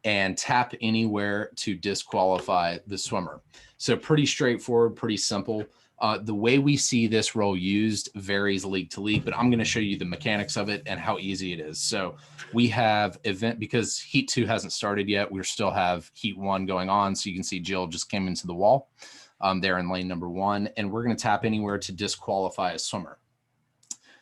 S3: and tap anywhere to disqualify the swimmer. So pretty straightforward, pretty simple. The way we see this role used varies league to league, but I'm going to show you the mechanics of it and how easy it is. So we have event, because Heat 2 hasn't started yet. We still have Heat 1 going on. So you can see Jill just came into the wall there in lane number 1, and we're going to tap anywhere to disqualify a swimmer.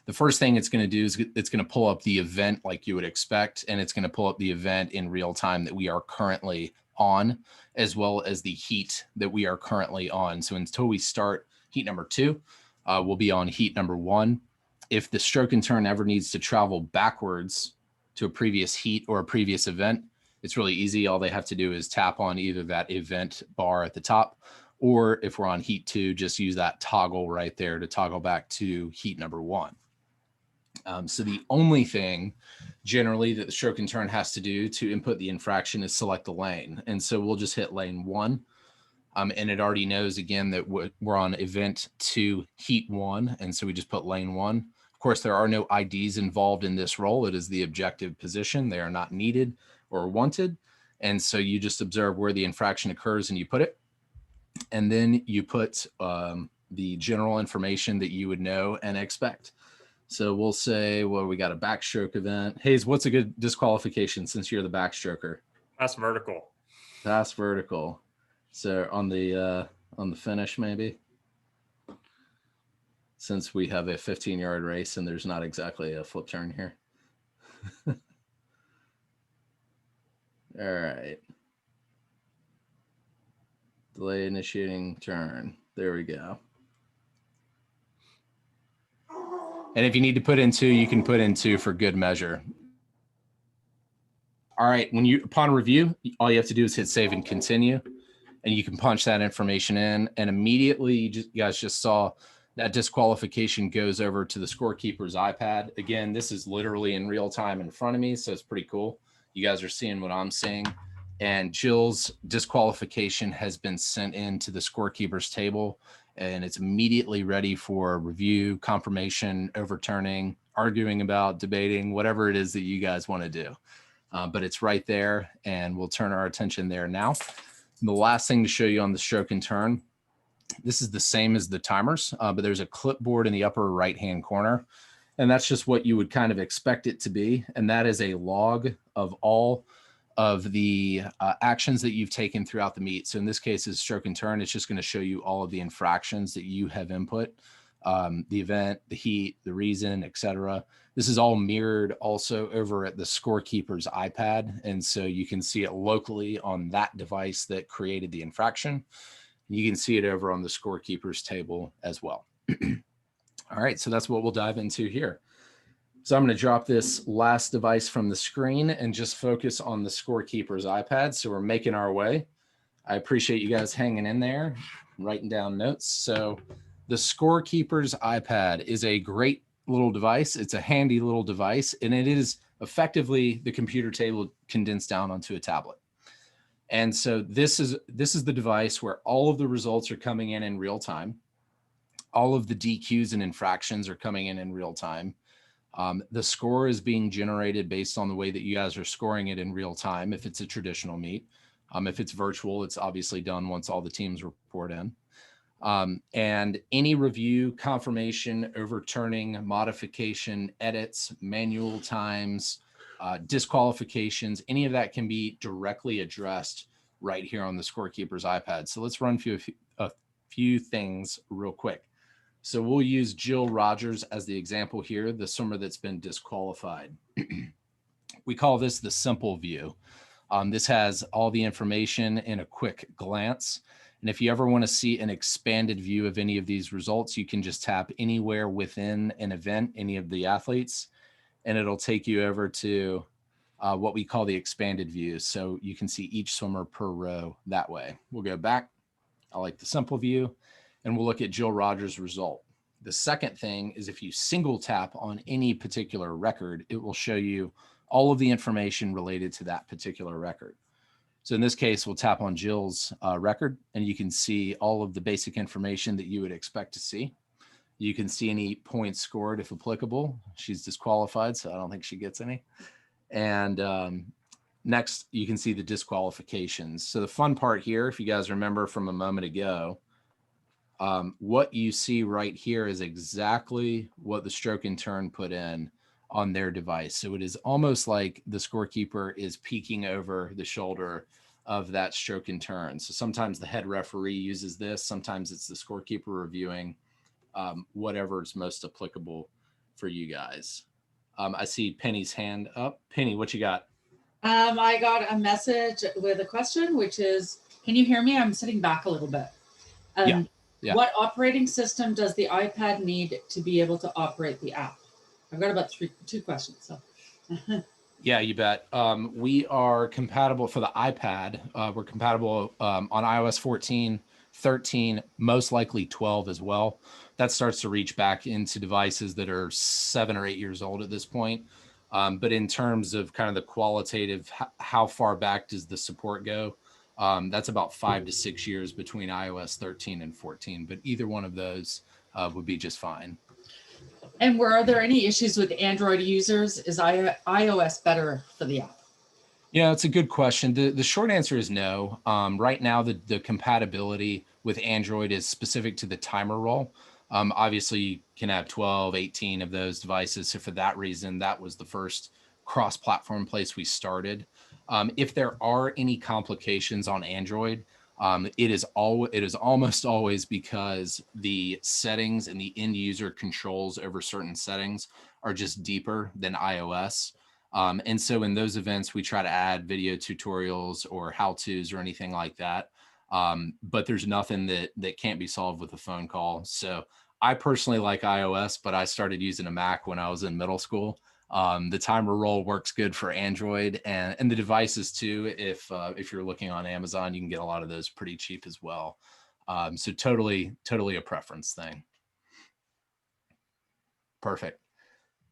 S3: The first thing it's going to do is it's going to pull up the event like you would expect, and it's going to pull up the event in real time that we are currently on, as well as the heat that we are currently on. So until we start heat number 2, we'll be on heat number 1. If the stroke and turn ever needs to travel backwards to a previous heat or a previous event, it's really easy. All they have to do is tap on either that event bar at the top, or if we're on heat 2, just use that toggle right there to toggle back to heat number 1. So the only thing generally that the stroke and turn has to do to input the infraction is select the lane. And so we'll just hit lane 1. And it already knows again that we're on event 2 heat 1. And so we just put lane 1. Of course, there are no IDs involved in this role. It is the objective position. They are not needed or wanted. And so you just observe where the infraction occurs and you put it. And then you put the general information that you would know and expect. So we'll say, well, we got a backstroke event. Hayes, what's a good disqualification since you're the backstroker?
S1: Pass vertical.
S3: Pass vertical. So on the finish, maybe, since we have a 15-yard race and there's not exactly a flip turn here. All right. Delay initiating turn. There we go. And if you need to put in 2, you can put in 2 for good measure. All right, upon review, all you have to do is hit save and continue, and you can punch that information in, and immediately you guys just saw that disqualification goes over to the scorekeeper's iPad. Again, this is literally in real time in front of me, so it's pretty cool. You guys are seeing what I'm seeing. And Jill's disqualification has been sent into the scorekeeper's table, and it's immediately ready for review, confirmation, overturning, arguing about, debating, whatever it is that you guys want to do. But it's right there, and we'll turn our attention there now. And the last thing to show you on the stroke and turn, this is the same as the timers, but there's a clipboard in the upper right-hand corner, and that's just what you would kind of expect it to be. And that is a log of all of the actions that you've taken throughout the meet. So in this case, is stroke and turn. It's just going to show you all of the infractions that you have input, the event, the heat, the reason, etc. This is all mirrored also over at the scorekeeper's iPad. And so you can see it locally on that device that created the infraction. You can see it over on the scorekeeper's table as well. All right, so that's what we'll dive into here. So I'm going to drop this last device from the screen and just focus on the scorekeeper's iPad. So we're making our way. I appreciate you guys hanging in there, writing down notes. So the scorekeeper's iPad is a great little device. It's a handy little device, and it is effectively the computer table condensed down onto a tablet. And so this is the device where all of the results are coming in real time. All of the DQs and infractions are coming in real time. The score is being generated based on the way that you guys are scoring it in real time. If it's a traditional meet, if it's virtual, it's obviously done once all the teams report in. And any review, confirmation, overturning, modification, edits, manual times, disqualifications, any of that can be directly addressed right here on the scorekeeper's iPad. So let's run through a few things real quick. So we'll use Jill Rogers as the example here, the swimmer that's been disqualified. We call this the simple view. This has all the information in a quick glance. And if you ever want to see an expanded view of any of these results, you can just tap anywhere within an event, any of the athletes, and it'll take you over to what we call the expanded view. So you can see each swimmer per row that way. We'll go back. I like the simple view, and we'll look at Jill Rogers' result. The second thing is if you single tap on any particular record, it will show you all of the information related to that particular record. So in this case, we'll tap on Jill's record, and you can see all of the basic information that you would expect to see. You can see any points scored if applicable. She's disqualified, so I don't think she gets any. And next, you can see the disqualifications. So the fun part here, if you guys remember from a moment ago, What you see right here is exactly what the stroke and turn put in on their device. So it is almost like the scorekeeper is peeking over the shoulder of that stroke and turn. So sometimes the head referee uses this, sometimes it's the scorekeeper reviewing whatever is most applicable for you guys. I see Penny's hand up. Penny, what you got?
S5: I got a message with a question, which is, can you hear me? I'm sitting back a little bit.
S3: Yeah.
S5: What operating system does the iPad need to be able to operate the app? I've got about two questions. So.
S3: Yeah, you bet. We are compatible for the iPad. We're compatible on iOS 14, 13, most likely 12 as well. That starts to reach back into devices that are 7 or 8 years old at this point. But in terms of kind of the qualitative, how far back does the support go? That's about 5 to 6 years between iOS 13 and 14, but either one of those would be just fine.
S5: And were there any issues with Android users? Is iOS better for the app?
S3: Yeah, it's a good question. The short answer is no. Right now, the compatibility with Android is specific to the timer role. Obviously, you can have 12, 18 of those devices. So for that reason, that was the first cross-platform place we started. If there are any complications on Android, it is almost always because the settings and the end user controls over certain settings are just deeper than iOS. And so in those events, we try to add video tutorials or how-tos or anything like that. But there's nothing that can't be solved with a phone call. So I personally like iOS, but I started using a Mac when I was in middle school. The timer roll works good for Android and the devices too. If you're looking on Amazon, you can get a lot of those pretty cheap as well. So totally a preference thing. Perfect.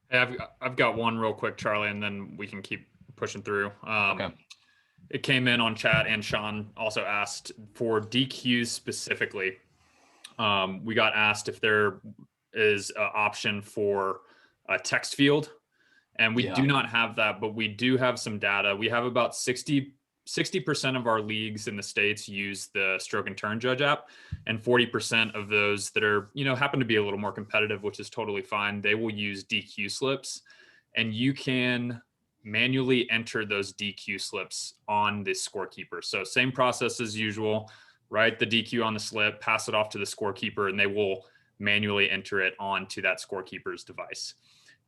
S1: Hey, I've got one real quick, Charlie, and then we can keep pushing through.
S3: Okay.
S1: It came in on chat, and Sean also asked for DQs specifically. We got asked if there is an option for a text field, and we do not have that, but we do have some data. We have about 60% of our leagues in the States use the stroke and turn judge app, and 40% of those that are, happen to be a little more competitive, which is totally fine, they will use DQ slips, and you can manually enter those DQ slips on the scorekeeper. So same process as usual, write the DQ on the slip, pass it off to the scorekeeper, and they will manually enter it onto that scorekeeper's device.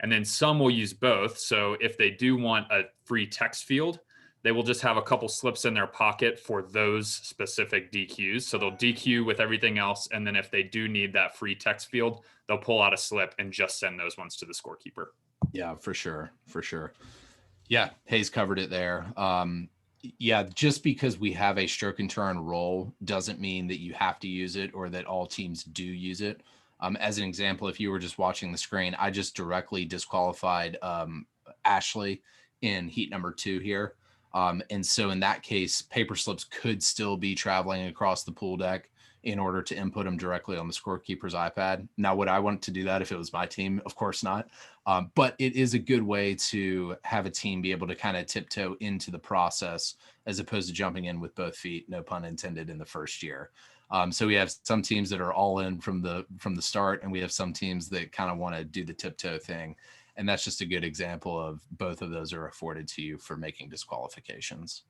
S1: And then some will use both. So if they do want a free text field, they will just have a couple slips in their pocket for those specific DQs. So they'll DQ with everything else. And then if they do need that free text field, they'll pull out a slip and just send those ones to the scorekeeper.
S3: Yeah, for sure. Yeah, Hayes covered it there. Yeah, just because we have a stroke and turn role doesn't mean that you have to use it or that all teams do use it. As an example, if you were just watching the screen, I just directly disqualified Ashley in heat number 2 here. And so in that case, paper slips could still be traveling across the pool deck in order to input them directly on the scorekeeper's iPad. Now, would I want to do that if it was my team? Of course not. But it is a good way to have a team be able to kind of tiptoe into the process as opposed to jumping in with both feet, no pun intended, in the first year. So we have some teams that are all in from the start, and we have some teams that kind of want to do the tiptoe thing. And that's just a good example of both of those are afforded to you for making disqualifications.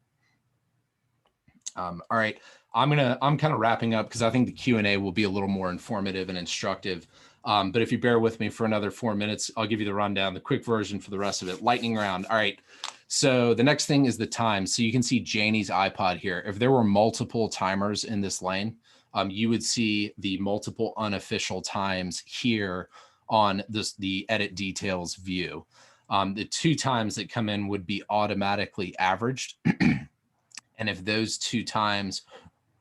S3: All right, I'm kind of wrapping up because I think the Q&A will be a little more informative and instructive. But if you bear with me for another 4 minutes, I'll give you the rundown, the quick version for the rest of it. Lightning round. All right. So the next thing is the time. So you can see Janie's iPod here. If there were multiple timers in this lane, you would see the multiple unofficial times here on the edit details view. The 2 times that come in would be automatically averaged. And if those 2 times,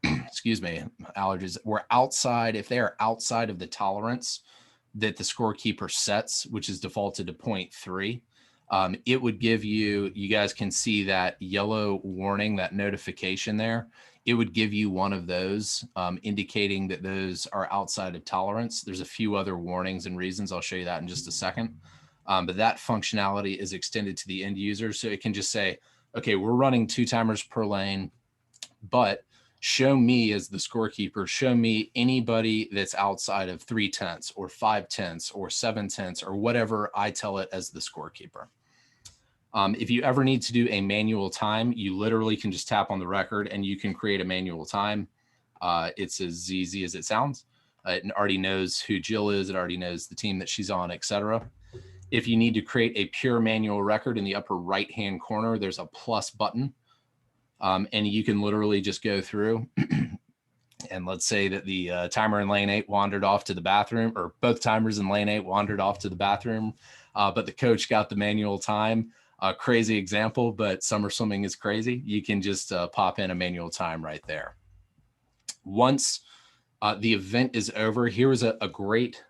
S3: excuse me, allergies, were outside, if they are outside of the tolerance that the scorekeeper sets, which is defaulted to 0.3, it would give you guys can see that yellow warning, that notification there. It would give you one of those indicating that those are outside of tolerance. There's a few other warnings and reasons. I'll show you that in just a second. But that functionality is extended to the end user. So it can just say, okay, we're running 2 timers per lane, but show me as the scorekeeper, show me anybody that's outside of 3/10 or 5/10 or 7/10 or whatever I tell it as the scorekeeper. If you ever need to do a manual time, you literally can just tap on the record and you can create a manual time. It's as easy as it sounds. It already knows who Jill is. It already knows the team that she's on, etc. If you need to create a pure manual record, in the upper right-hand corner, there's a plus button. And you can literally just go through and let's say that the timer in lane 8 wandered off to the bathroom, or both timers in lane 8 wandered off to the bathroom, but the coach got the manual time. Crazy example, but summer swimming is crazy. You can just pop in a manual time right there. Once the event is over, here was a great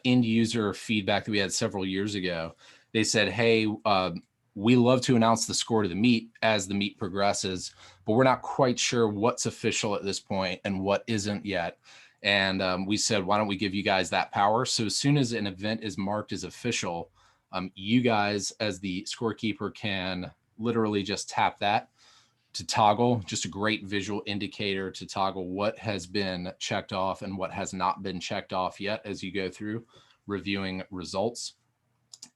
S3: end user feedback that we had several years ago. They said, hey, we love to announce the score to the meet as the meet progresses, but we're not quite sure what's official at this point and what isn't yet. And we said, why don't we give you guys that power? So as soon as an event is marked as official, you guys as the scorekeeper can literally just tap that to toggle, just a great visual indicator to toggle what has been checked off and what has not been checked off yet as you go through reviewing results.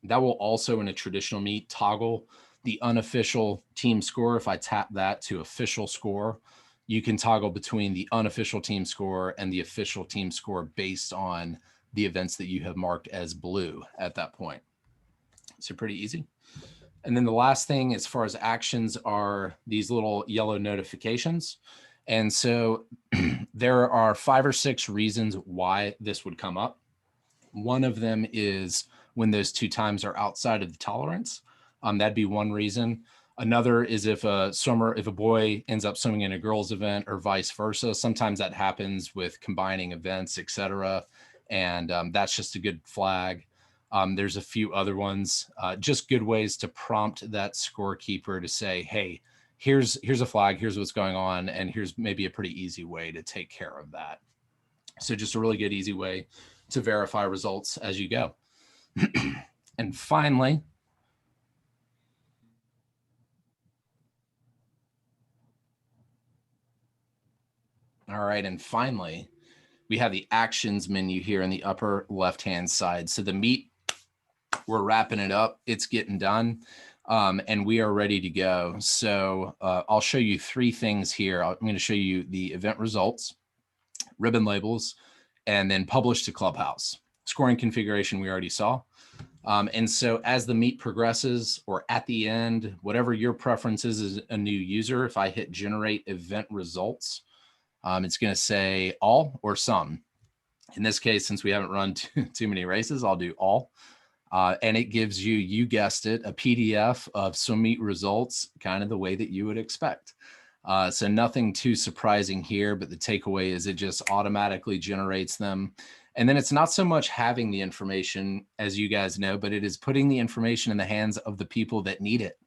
S3: That will also, in a traditional meet, toggle the unofficial team score. If I tap that to official score, you can toggle between the unofficial team score and the official team score based on the events that you have marked as blue at that point. So pretty easy. And then the last thing as far as actions are these little yellow notifications. And so there are 5 or 6 reasons why this would come up. One of them is when those 2 times are outside of the tolerance. That'd be one reason. Another is if a boy ends up swimming in a girls event or vice versa. Sometimes that happens with combining events, etc. And that's just a good flag. There's a few other ones, just good ways to prompt that scorekeeper to say, hey, here's a flag, here's what's going on, and here's maybe a pretty easy way to take care of that. So just a really good, easy way to verify results as you go. And finally, we have the actions menu here in the upper left-hand side. So the meet, we're wrapping it up. It's getting done. And we are ready to go. So I'll show you 3 things here. I'm going to show you the event results, ribbon labels, and then publish to Clubhouse. Scoring configuration we already saw. And so as the meet progresses or at the end, whatever your preference is as a new user, if I hit generate event results, it's going to say all or some. In this case, since we haven't run too many races, I'll do all. And it gives you, you guessed it, a PDF of swim meet results, kind of the way that you would expect. So nothing too surprising here, but the takeaway is it just automatically generates them. And then it's not so much having the information, as you guys know, but it is putting the information in the hands of the people that need it.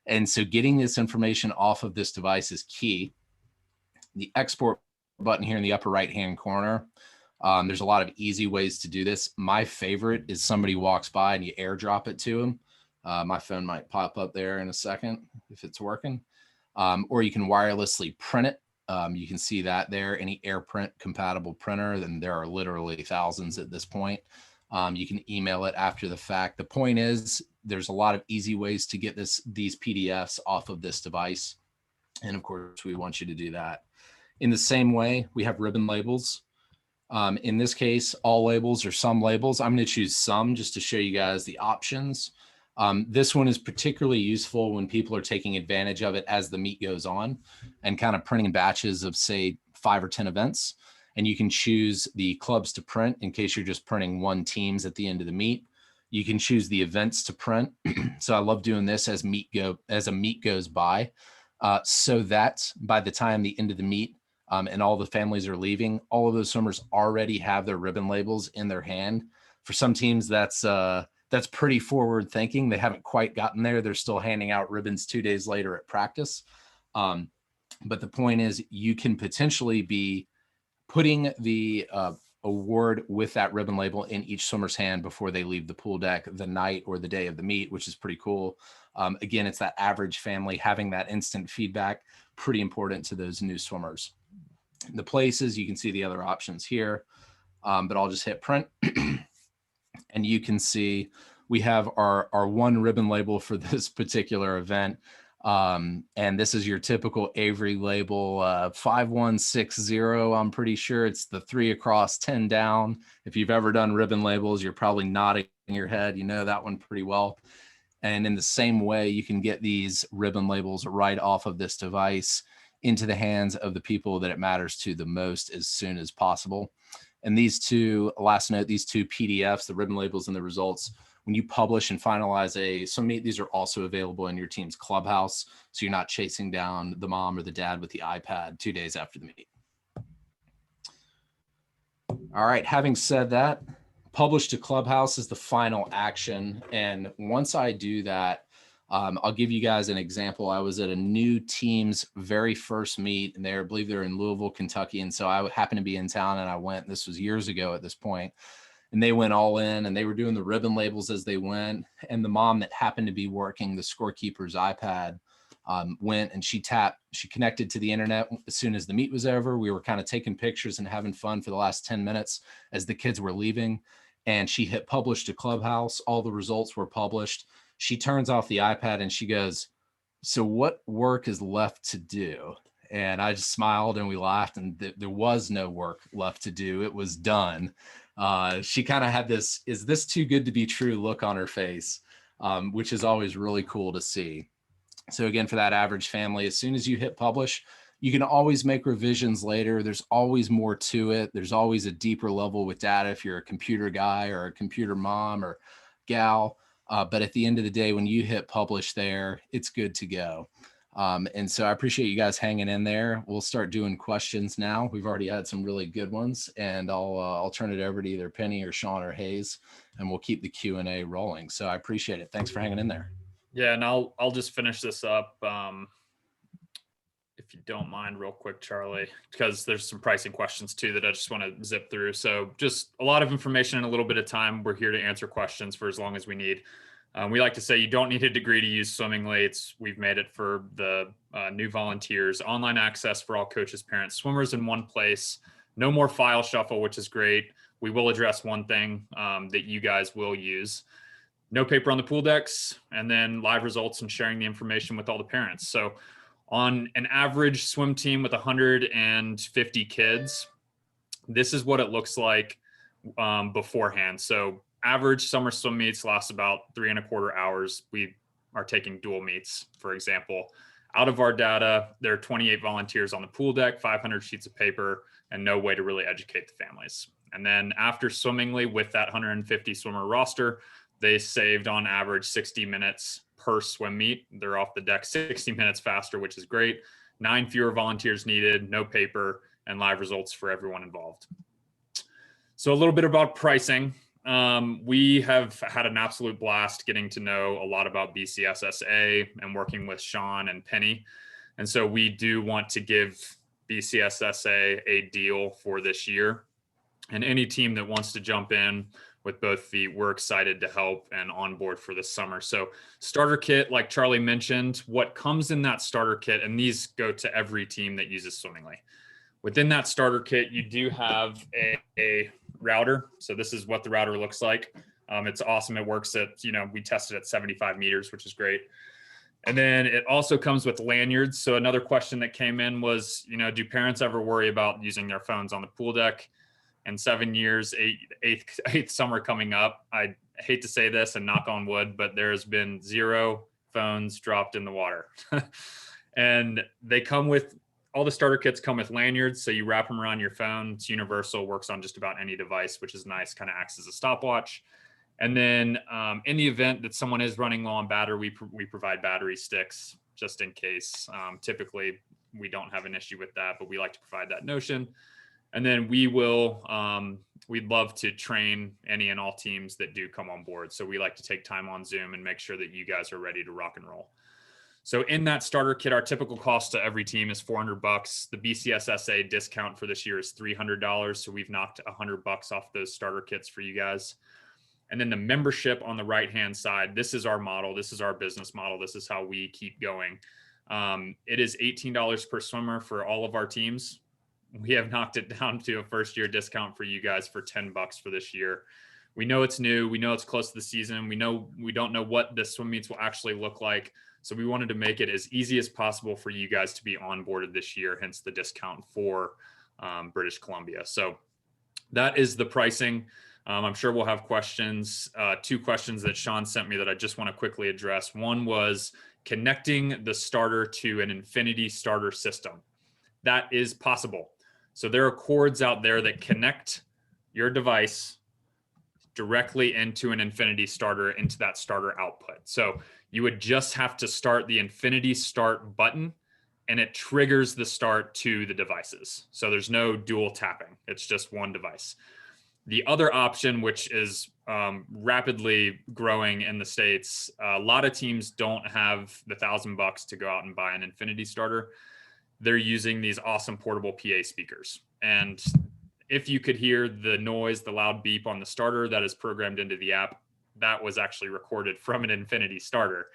S3: And so getting this information off of this device is key. The export button here in the upper right-hand corner, there's a lot of easy ways to do this. My favorite is somebody walks by and you airdrop it to them. My phone might pop up there in a second if it's working. Or you can wirelessly print it. You can see that there, any AirPrint compatible printer, then there are literally thousands at this point. You can email it after the fact. The point is there's a lot of easy ways to get these PDFs off of this device. And of course, we want you to do that. In the same way, we have ribbon labels. In this case, all labels or some labels. I'm going to choose some just to show you guys the options. This one is particularly useful when people are taking advantage of it as the meet goes on and kind of printing batches of, say, 5 or 10 events. And you can choose the clubs to print in case you're just printing 1 teams at the end of the meet. You can choose the events to print. So I love doing this as a meet goes by, so that by the time the end of the meet and all the families are leaving, all of those swimmers already have their ribbon labels in their hand. For some teams, that's pretty forward thinking. They haven't quite gotten there. They're still handing out ribbons 2 days later at practice. But the point is you can potentially be putting the award with that ribbon label in each swimmer's hand before they leave the pool deck the night or the day of the meet, which is pretty cool. Again, it's that average family having that instant feedback, pretty important to those new swimmers. The places, you can see the other options here, but I'll just hit print. And you can see we have our one ribbon label for this particular event. And this is your typical Avery label, 5160. I'm pretty sure it's the 3 across, 10 down. If you've ever done ribbon labels, you're probably nodding your head. You know that one pretty well. And in the same way, you can get these ribbon labels right off of this device into the hands of the people that it matters to the most as soon as possible. And these two, last note, these two PDFs, the ribbon labels and the results, when you publish and finalize a swim meet, these are also available in your team's clubhouse. So you're not chasing down the mom or the dad with the iPad 2 days after the meet. All right, having said that, publish to clubhouse is the final action. And once I do that, I'll give you guys an example. I was at a new team's very first meet, and I believe they're in Louisville, Kentucky. And so I happened to be in town, and I went. This was years ago at this point, and they went all in, and they were doing the ribbon labels as they went. And the mom that happened to be working the scorekeeper's iPad went and she connected to the internet as soon as the meet was over. We were kind of taking pictures and having fun for the last 10 minutes as the kids were leaving. And she hit publish to Clubhouse. All the results were published. She turns off the iPad and she goes, "So what work is left to do?" And I just smiled and we laughed, and there was no work left to do. It was done. She kind of had this, "Is this too good to be true?" look on her face, which is always really cool to see. So again, for that average family, as soon as you hit publish, you can always make revisions later. There's always more to it. There's always a deeper level with data if you're a computer guy or a computer mom or gal. But at the end of the day, when you hit publish there, it's good to go. And so I appreciate you guys hanging in there. We'll start doing questions now. We've already had some really good ones, and I'll turn it over to either Penny or Sean or Hayes, and we'll keep the Q&A rolling. So I appreciate it. Thanks for hanging in there.
S1: Yeah, and I'll just finish this up, if you don't mind, real quick, Charlie, because there's some pricing questions too that I just want to zip through. So just a lot of information in a little bit of time. We're here to answer questions for as long as we need. We like to say you don't need a degree to use Swimmingly. We've made it for the new volunteers, online access for all coaches, parents, swimmers in one place. No more file shuffle, which is great. We will address one thing that you guys will use. No paper on the pool decks, and then live results and sharing the information with all the parents. So on an average swim team with 150 kids, this is what it looks like beforehand. So average summer swim meets last about 3¼ hours. We are taking dual meets, for example. Out of our data, there are 28 volunteers on the pool deck, 500 sheets of paper, and no way to really educate the families. And then after Swimmingly, with that 150 swimmer roster, they saved on average 60 minutes per swim meet. They're off the deck 60 minutes faster, which is great. 9 fewer volunteers needed, no paper, and live results for everyone involved. So a little bit about pricing. We have had an absolute blast getting to know a lot about BCSSA and working with Sean and Penny. And so we do want to give BCSSA a deal for this year. And any team that wants to jump in with both feet, we're excited to help and on board for this summer. So starter kit, like Charlie mentioned, what comes in that starter kit, and these go to every team that uses Swimmingly. Within that starter kit, you do have a router. So this is what the router looks like. It's awesome. It works at, we tested at 75 meters, which is great. And then it also comes with lanyards. So another question that came in was, do parents ever worry about using their phones on the pool deck? In 7 years, eighth summer coming up, I hate to say this and knock on wood, but there has been 0 phones dropped in the water. And they come with, all the starter kits come with lanyards. So you wrap them around your phone. It's universal, works on just about any device, which is nice, kind of acts as a stopwatch. And then in the event that someone is running low on battery, we provide battery sticks just in case. Typically, we don't have an issue with that, but we like to provide that notion. And then we will, we'd love to train any and all teams that do come on board. So we like to take time on Zoom and make sure that you guys are ready to rock and roll. So in that starter kit, our typical cost to every team is $400. The BCSSA discount for this year is $300. So we've knocked $100 off those starter kits for you guys. And then the membership on the right-hand side, this is our model. This is our business model. This is how we keep going. It is $18 per swimmer for all of our teams. we have knocked it down to a first year discount for you guys for $10 for this year. We know it's new. We know it's close to the season. We know we don't know what the swim meets will actually look like. So we wanted to make it as easy as possible for you guys to be onboarded this year, hence the discount for British Columbia. So that is the pricing. I'm sure we'll have questions. 2 questions that Sean sent me that I just want to quickly address. One was connecting the starter to an Infinity starter system. That is possible. So there are cords out there that connect your device directly into an Infinity starter, into that starter output. So you would just have to start the Infinity start button and it triggers the start to the devices. So there's no dual tapping. It's just one device. The other option, which is rapidly growing in the States, a lot of teams don't have the $1,000 to go out and buy an Infinity starter. They're using these awesome portable PA speakers. And if you could hear the noise, the loud beep on the starter that is programmed into the app, that was actually recorded from an Infinity starter.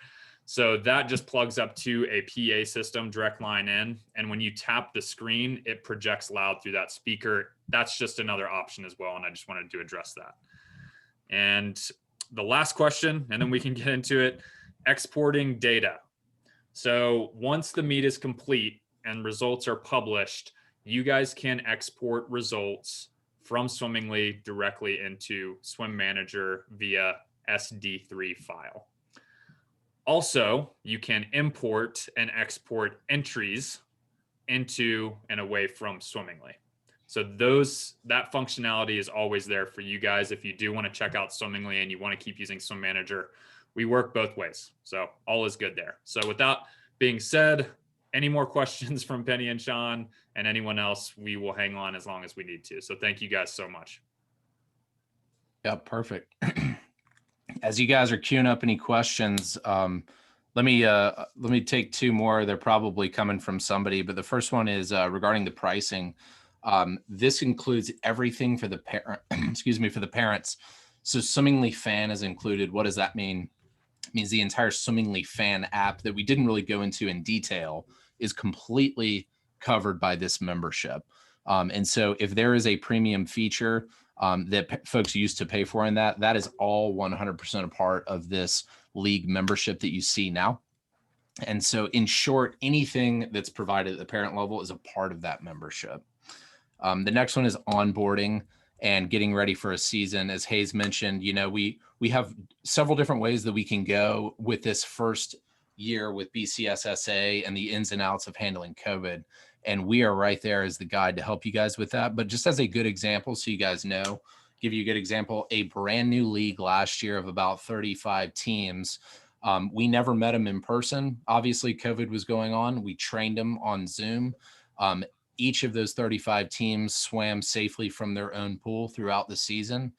S1: So that just plugs up to a PA system, direct line in. And when you tap the screen, it projects loud through that speaker. That's just another option as well. And I just wanted to address that. And the last question, and then we can get into it, exporting data. So once the meet is complete and results are published, you guys can export results from Swimmingly directly into Swim Manager via SD3 file. Also, you can import and export entries into and away from Swimmingly. So that functionality is always there for you guys. If you do want to check out Swimmingly and you want to keep using Swim Manager, we work both ways. So all is good there. So with that being said, any more questions from Penny and Sean and anyone else, we will hang on as long as we need to. So thank you guys so much.
S3: Yeah, perfect. As you guys are queuing up any questions, let me take 2 more. They're probably coming from somebody, but the first one is regarding the pricing. This includes everything for the parent, excuse me, for the parents. So Swimmingly Fan is included. What does that mean? It means the entire Swimmingly Fan app that we didn't really go into in detail is completely covered by this membership. And so if there is a premium feature that folks used to pay for in that is all 100% a part of this league membership that you see now. And so in short, anything that's provided at the parent level is a part of that membership. The next one is onboarding and getting ready for a season. As Hayes mentioned, we have several different ways that we can go with this first year with BCSSA and the ins and outs of handling COVID. And we are right there as the guide to help you guys with that. But just as a good example, so you guys know, give you a good example, a brand new league last year of about 35 teams. We never met them in person. Obviously, COVID was going on. We trained them on Zoom. Each of those 35 teams swam safely from their own pool throughout the season.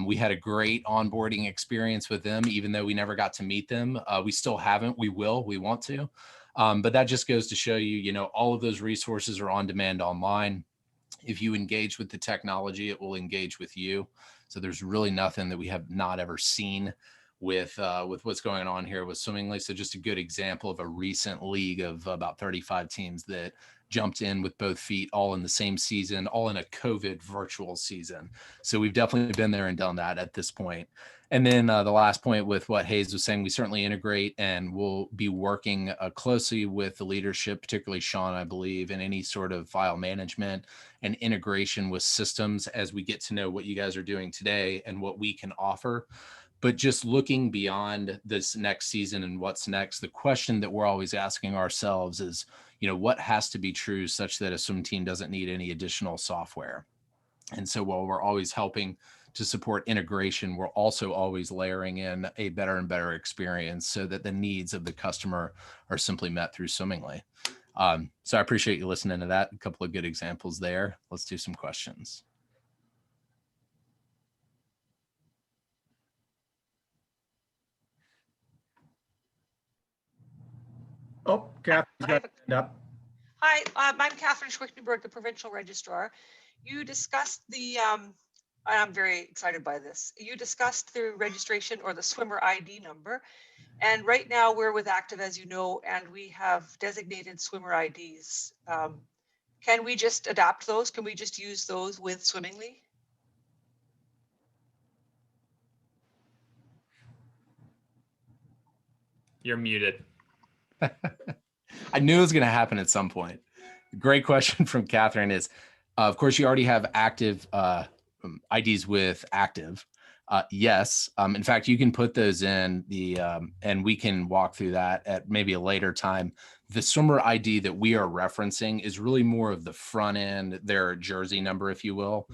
S3: We had a great onboarding experience with them, even though we never got to meet them. We still haven't. We will. We want to. But that just goes to show you, all of those resources are on demand online. If you engage with the technology, it will engage with you. So there's really nothing that we have not ever seen with what's going on here with Swimmingly. So just a good example of a recent league of about 35 teams that jumped in with both feet, all in the same season, all in a COVID virtual season. So we've definitely been there and done that at this point. And then the last point with what Hayes was saying, we certainly integrate and we'll be working closely with the leadership, particularly Sean, I believe, in any sort of file management and integration with systems as we get to know what you guys are doing today and what we can offer. But just looking beyond this next season and what's next, the question that we're always asking ourselves is, what has to be true such that a swim team doesn't need any additional software? And so while we're always helping to support integration, we're also always layering in a better and better experience so that the needs of the customer are simply met through Swimmingly. So I appreciate you listening to that. A couple of good examples there. Let's do some questions.
S4: Oh, Kathy's got her hand up.
S8: Hi, I'm Catherine Schwichtenberg, the Provincial Registrar. You discussed I'm very excited by this. You discussed the registration or the swimmer ID number. And right now we're with Active, as you know, and we have designated swimmer IDs Can we just adapt those? Can we just use those with Swimmingly?
S1: You're muted.
S3: I knew it was going to happen at some point. Great question from Catherine is, of course, you already have active IDs with active. Yes. In fact, you can put those in the, and we can walk through that at maybe a later time. The swimmer ID that we are referencing is really more of the front end, their jersey number, if you will.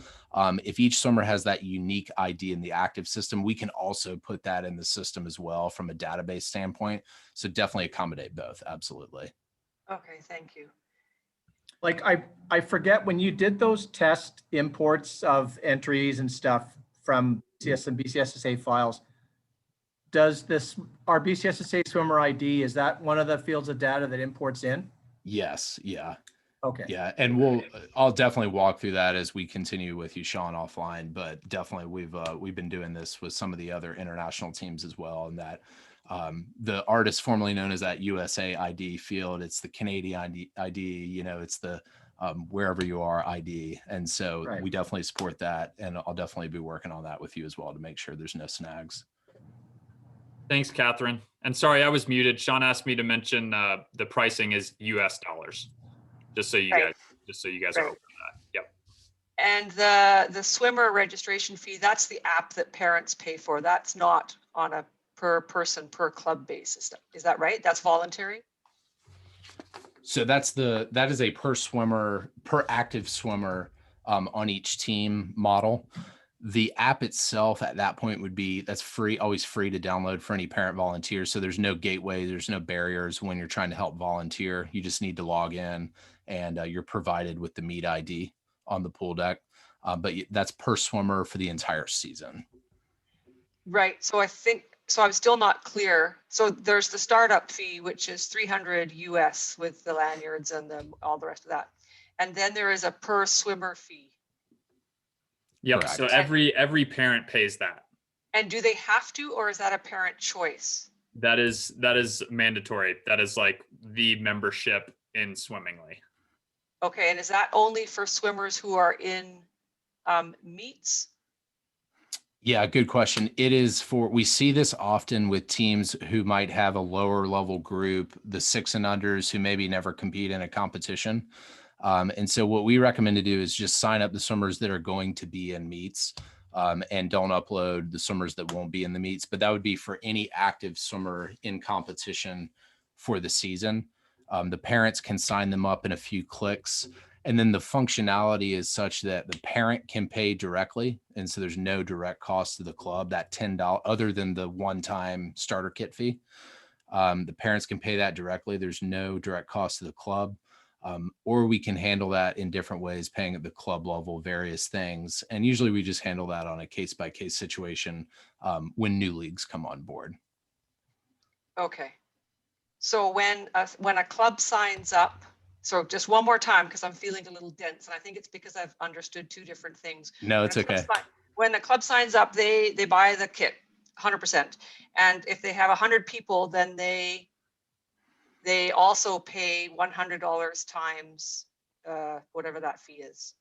S3: If each swimmer has that unique ID in the active system, we can also put that in the system as well from a database standpoint. So definitely accommodate both. Absolutely.
S8: Okay, thank you.
S4: Like I forget when you did those test imports of entries and stuff from CS and BCSSA files, does our BCSSA swimmer ID, is that one of the fields of data that imports in?
S3: Yes. Yeah.
S4: Okay.
S3: Yeah. And I'll definitely walk through that as we continue with you, Sean, offline, but definitely we've been doing this with some of the other international teams as well. And that the artist formerly known as that USA ID field, it's the Canadian ID, you know, it's the wherever you are ID. And so
S4: Right.
S3: we definitely support that. And I'll definitely be working on that with you as well to make sure there's no snags.
S1: Thanks, Catherine. And sorry, I was muted. Sean asked me to mention the pricing is US dollars, just so you
S8: Right.
S1: guys
S8: Right.
S1: are aware of that. Yep.
S8: And the swimmer registration fee, that's the app that parents pay for. That's not on a per person, per club basis. Is that right? That's voluntary?
S3: So that is a per active swimmer on each team model. The app itself at that point that's free, always free to download for any parent volunteers. So there's no gateway, there's no barriers when you're trying to help volunteer. You just need to log in and you're provided with the meet ID on the pool deck. But that's per swimmer for the entire season.
S8: Right. So I'm still not clear. So there's the startup fee, which is 300 US with the lanyards and all the rest of that. And then there is a per swimmer fee.
S1: Yep.
S3: Correct.
S1: So every parent pays that.
S8: And do they have to, or is that a parent choice?
S1: That is mandatory. That is like the membership in Swimmingly.
S8: Okay. And is that only for swimmers who are in meets?
S3: Yeah, good question. It is we see this often with teams who might have a lower level group, the 6 and unders who maybe never compete in a competition. And so what we recommend to do is just sign up the swimmers that are going to be in meets and don't upload the swimmers that won't be in the meets. But that would be for any active swimmer in competition for the season. The parents can sign them up in a few clicks. And then the functionality is such that the parent can pay directly. And so there's no direct cost to the club, that $10, other than the one-time starter kit fee. The parents can pay that directly. There's no direct cost to the club. Or we can handle that in different ways, paying at the club level, various things. And usually we just handle that on a case-by-case situation when new leagues come on board.
S8: Okay. So when a club signs up, so just one more time, because I'm feeling a little dense, and I think it's because I've understood two different things.
S3: No, it's okay.
S8: When the club signs up, they buy the kit 100%. And if they have 100 people, then they also pay $100 times whatever that fee is.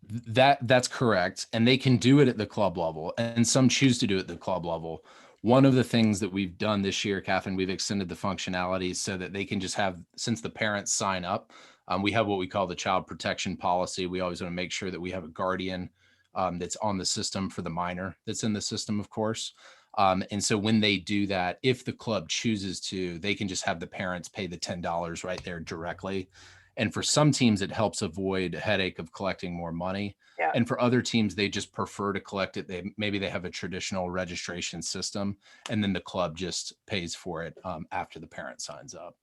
S3: That's correct. And they can do it at the club level, and some choose to do it at the club level. One of the things that we've done this year, Catherine, we've extended the functionality so that they can just have, since the parents sign up, we have what we call the child protection policy. We always want to make sure that we have a guardian that's on the system for the minor that's in the system, of course. And so when they do that, if the club chooses to, they can just have the parents pay the $10 right there directly. And for some teams, it helps avoid a headache of collecting more money.
S8: Yeah.
S3: And for other teams, they just prefer to collect it. Maybe they have a traditional registration system, and then the club just pays for it after the parent signs up.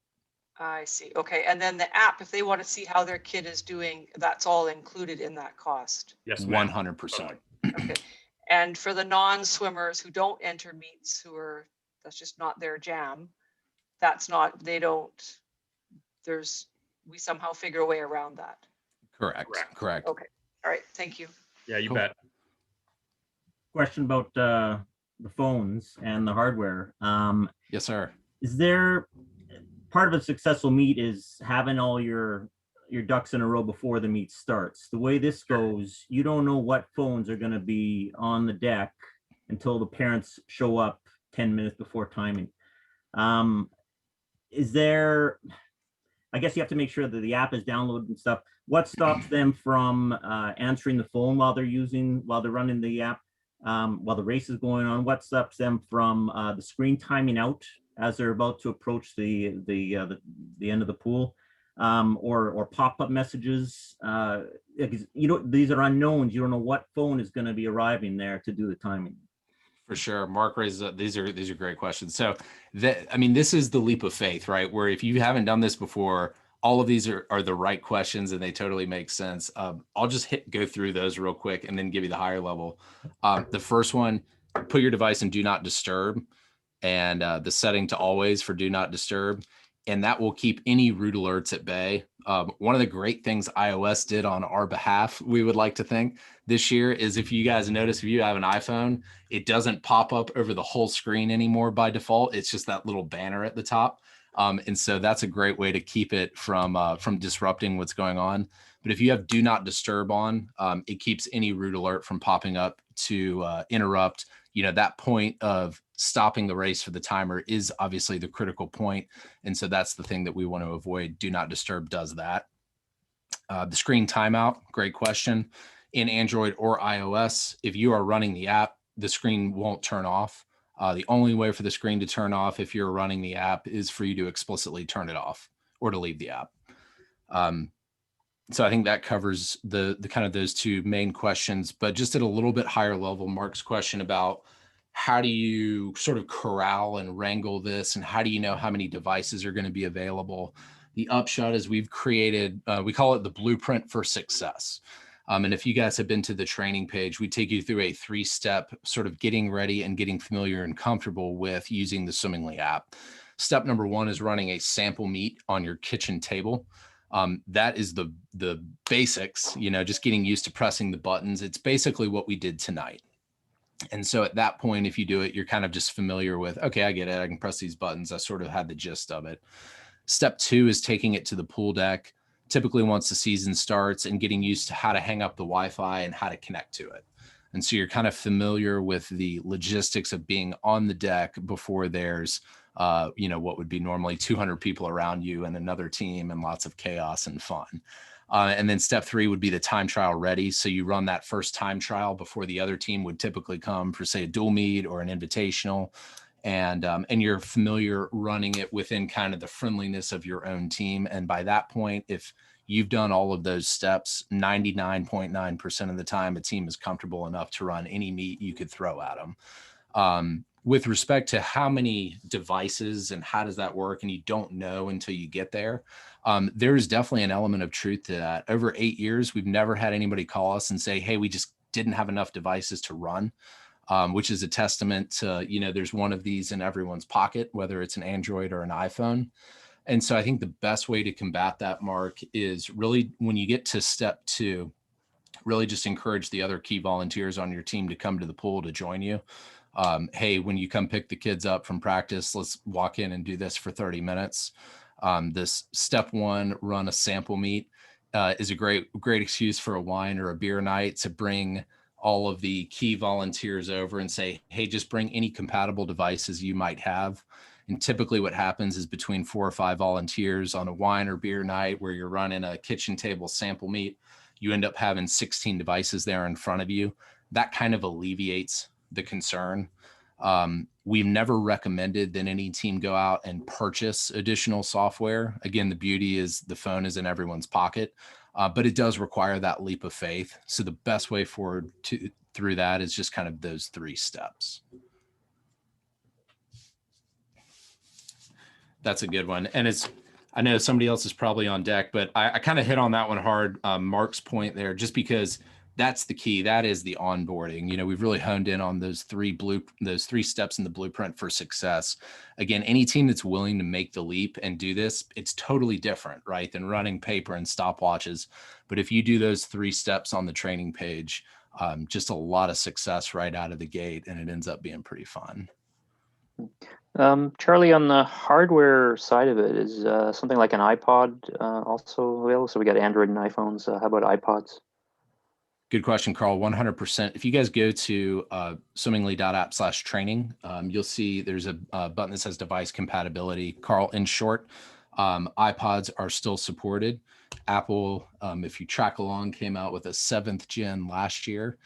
S8: I see. Okay. And then the app, if they want to see how their kid is doing, that's all included in that cost.
S1: Yes, ma'am.
S3: 100%.
S8: Okay. And for the non-swimmers who don't enter meets, that's just not their jam. We somehow figure a way around that.
S3: Correct.
S8: Okay. All right. Thank you.
S1: Yeah, you
S3: Cool.
S1: bet.
S9: Question about the phones and the hardware.
S3: Yes, sir.
S9: Is there part of a successful meet is having all your your ducks in a row before the meet starts. The way this goes, you don't know what phones are going to be on the deck until the parents show up 10 minutes before timing. Is there, I guess you have to make sure that the app is downloaded and stuff. What stops them from answering the phone while they're running the app, while the race is going on? What stops them from the screen timing out as they're about to approach the end of the pool, or pop-up messages? These are unknowns. You don't know what phone is going to be arriving there to do the timing.
S3: For sure. Mark raises up. These are great questions. So this is the leap of faith, right? Where if you haven't done this before, all of these are the right questions and they totally make sense. I'll just go through those real quick and then give you the higher level. The first one, put your device in do not disturb, and the setting to always for do not disturb. And that will keep any root alerts at bay. One of the great things iOS did on our behalf, we would like to think this year, is if you guys notice, if you have an iPhone, it doesn't pop up over the whole screen anymore by default. It's just that little banner at the top. And so that's a great way to keep it from disrupting what's going on. But if you have do not disturb on, it keeps any root alert from popping up to interrupt. That point of stopping the race for the timer is obviously the critical point. And so that's the thing that we want to avoid. Do not disturb does that. The screen timeout, great question. In Android or iOS, if you are running the app, the screen won't turn off. The only way for the screen to turn off if you're running the app is for you to explicitly turn it off or to leave the app. So I think that covers the kind of those two main questions, but just at a little bit higher level, Mark's question about how do you sort of corral and wrangle this, and how do you know how many devices are going to be available? The upshot is we've created, we call it the blueprint for success. And if you guys have been to the training page, we take you through a 3-step sort of getting ready and getting familiar and comfortable with using the Swimmingly app. Step number 1 is running a sample meet on your kitchen table. That is the basics, just getting used to pressing the buttons. It's basically what we did tonight. And so at that point, if you do it, you're kind of just familiar with, okay, I get it. I can press these buttons. I sort of had the gist of it. Step 2 is taking it to the pool deck, typically once the season starts, and getting used to how to hang up the Wi-Fi and how to connect to it. And so you're kind of familiar with the logistics of being on the deck before there's what would be normally 200 people around you and another team and lots of chaos and fun. And then step 3 would be the time trial ready. So you run that first time trial before the other team would typically come for, say, a dual meet or an invitational. And you're familiar running it within kind of the friendliness of your own team. And by that point, if you've done all of those steps, 99.9% of the time, a team is comfortable enough to run any meet you could throw at them. With respect to how many devices and how does that work, and you don't know until you get there, there is definitely an element of truth to that. Over 8 years, we've never had anybody call us and say, hey, we just didn't have enough devices to run, which is a testament to, there's one of these in everyone's pocket, whether it's an Android or an iPhone. And so I think the best way to combat that, Mark, is really when you get to step 2, really just encourage the other key volunteers on your team to come to the pool to join you. Hey, when you come pick the kids up from practice, let's walk in and do this for 30 minutes. This step 1, run a sample meet, is a great excuse for a wine or a beer night to bring all of the key volunteers over and say, hey, just bring any compatible devices you might have. And typically what happens is between 4 or 5 volunteers on a wine or beer night where you're running a kitchen table sample meet, you end up having 16 devices there in front of you. That kind of alleviates the concern. We've never recommended that any team go out and purchase additional software. Again, the beauty is the phone is in everyone's pocket, but it does require that leap of faith. So the best way forward through that is just kind of those 3 steps. That's a good one. And I know somebody else is probably on deck, but I kind of hit on that one hard, Mark's point there, just because that's the key. That is the onboarding. We've really honed in on those 3 steps in the blueprint for success. Again, any team that's willing to make the leap and do this, it's totally different, right, than running paper and stopwatches. But if you do those 3 steps on the training page, just a lot of success right out of the gate, and it ends up being pretty fun.
S10: Charlie, on the hardware side of it, is something like an iPod also available? So we got Android and iPhones. How about iPods?
S3: Good question, Carl. 100%. If you guys go to swimmingly.app/training, you'll see there's a button that says device compatibility. Carl, in short, iPods are still supported. Apple, if you track along, came out with a 7th gen last year.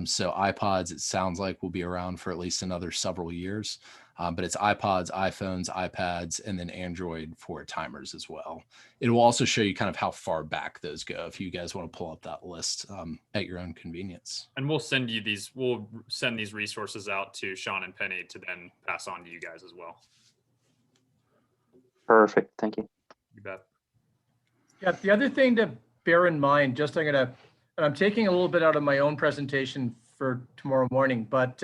S3: So iPods, it sounds like, will be around for at least another several years. But it's iPods, iPhones, iPads, and then Android for timers as well. It will also show you kind of how far back those go if you guys want to pull up that list at your own convenience.
S1: And we'll send these resources out to Sean and Penny to then pass on to you guys as well.
S10: Perfect. Thank you.
S1: You bet.
S4: Yeah, the other thing to bear in mind, I'm taking a little bit out of my own presentation for tomorrow morning, but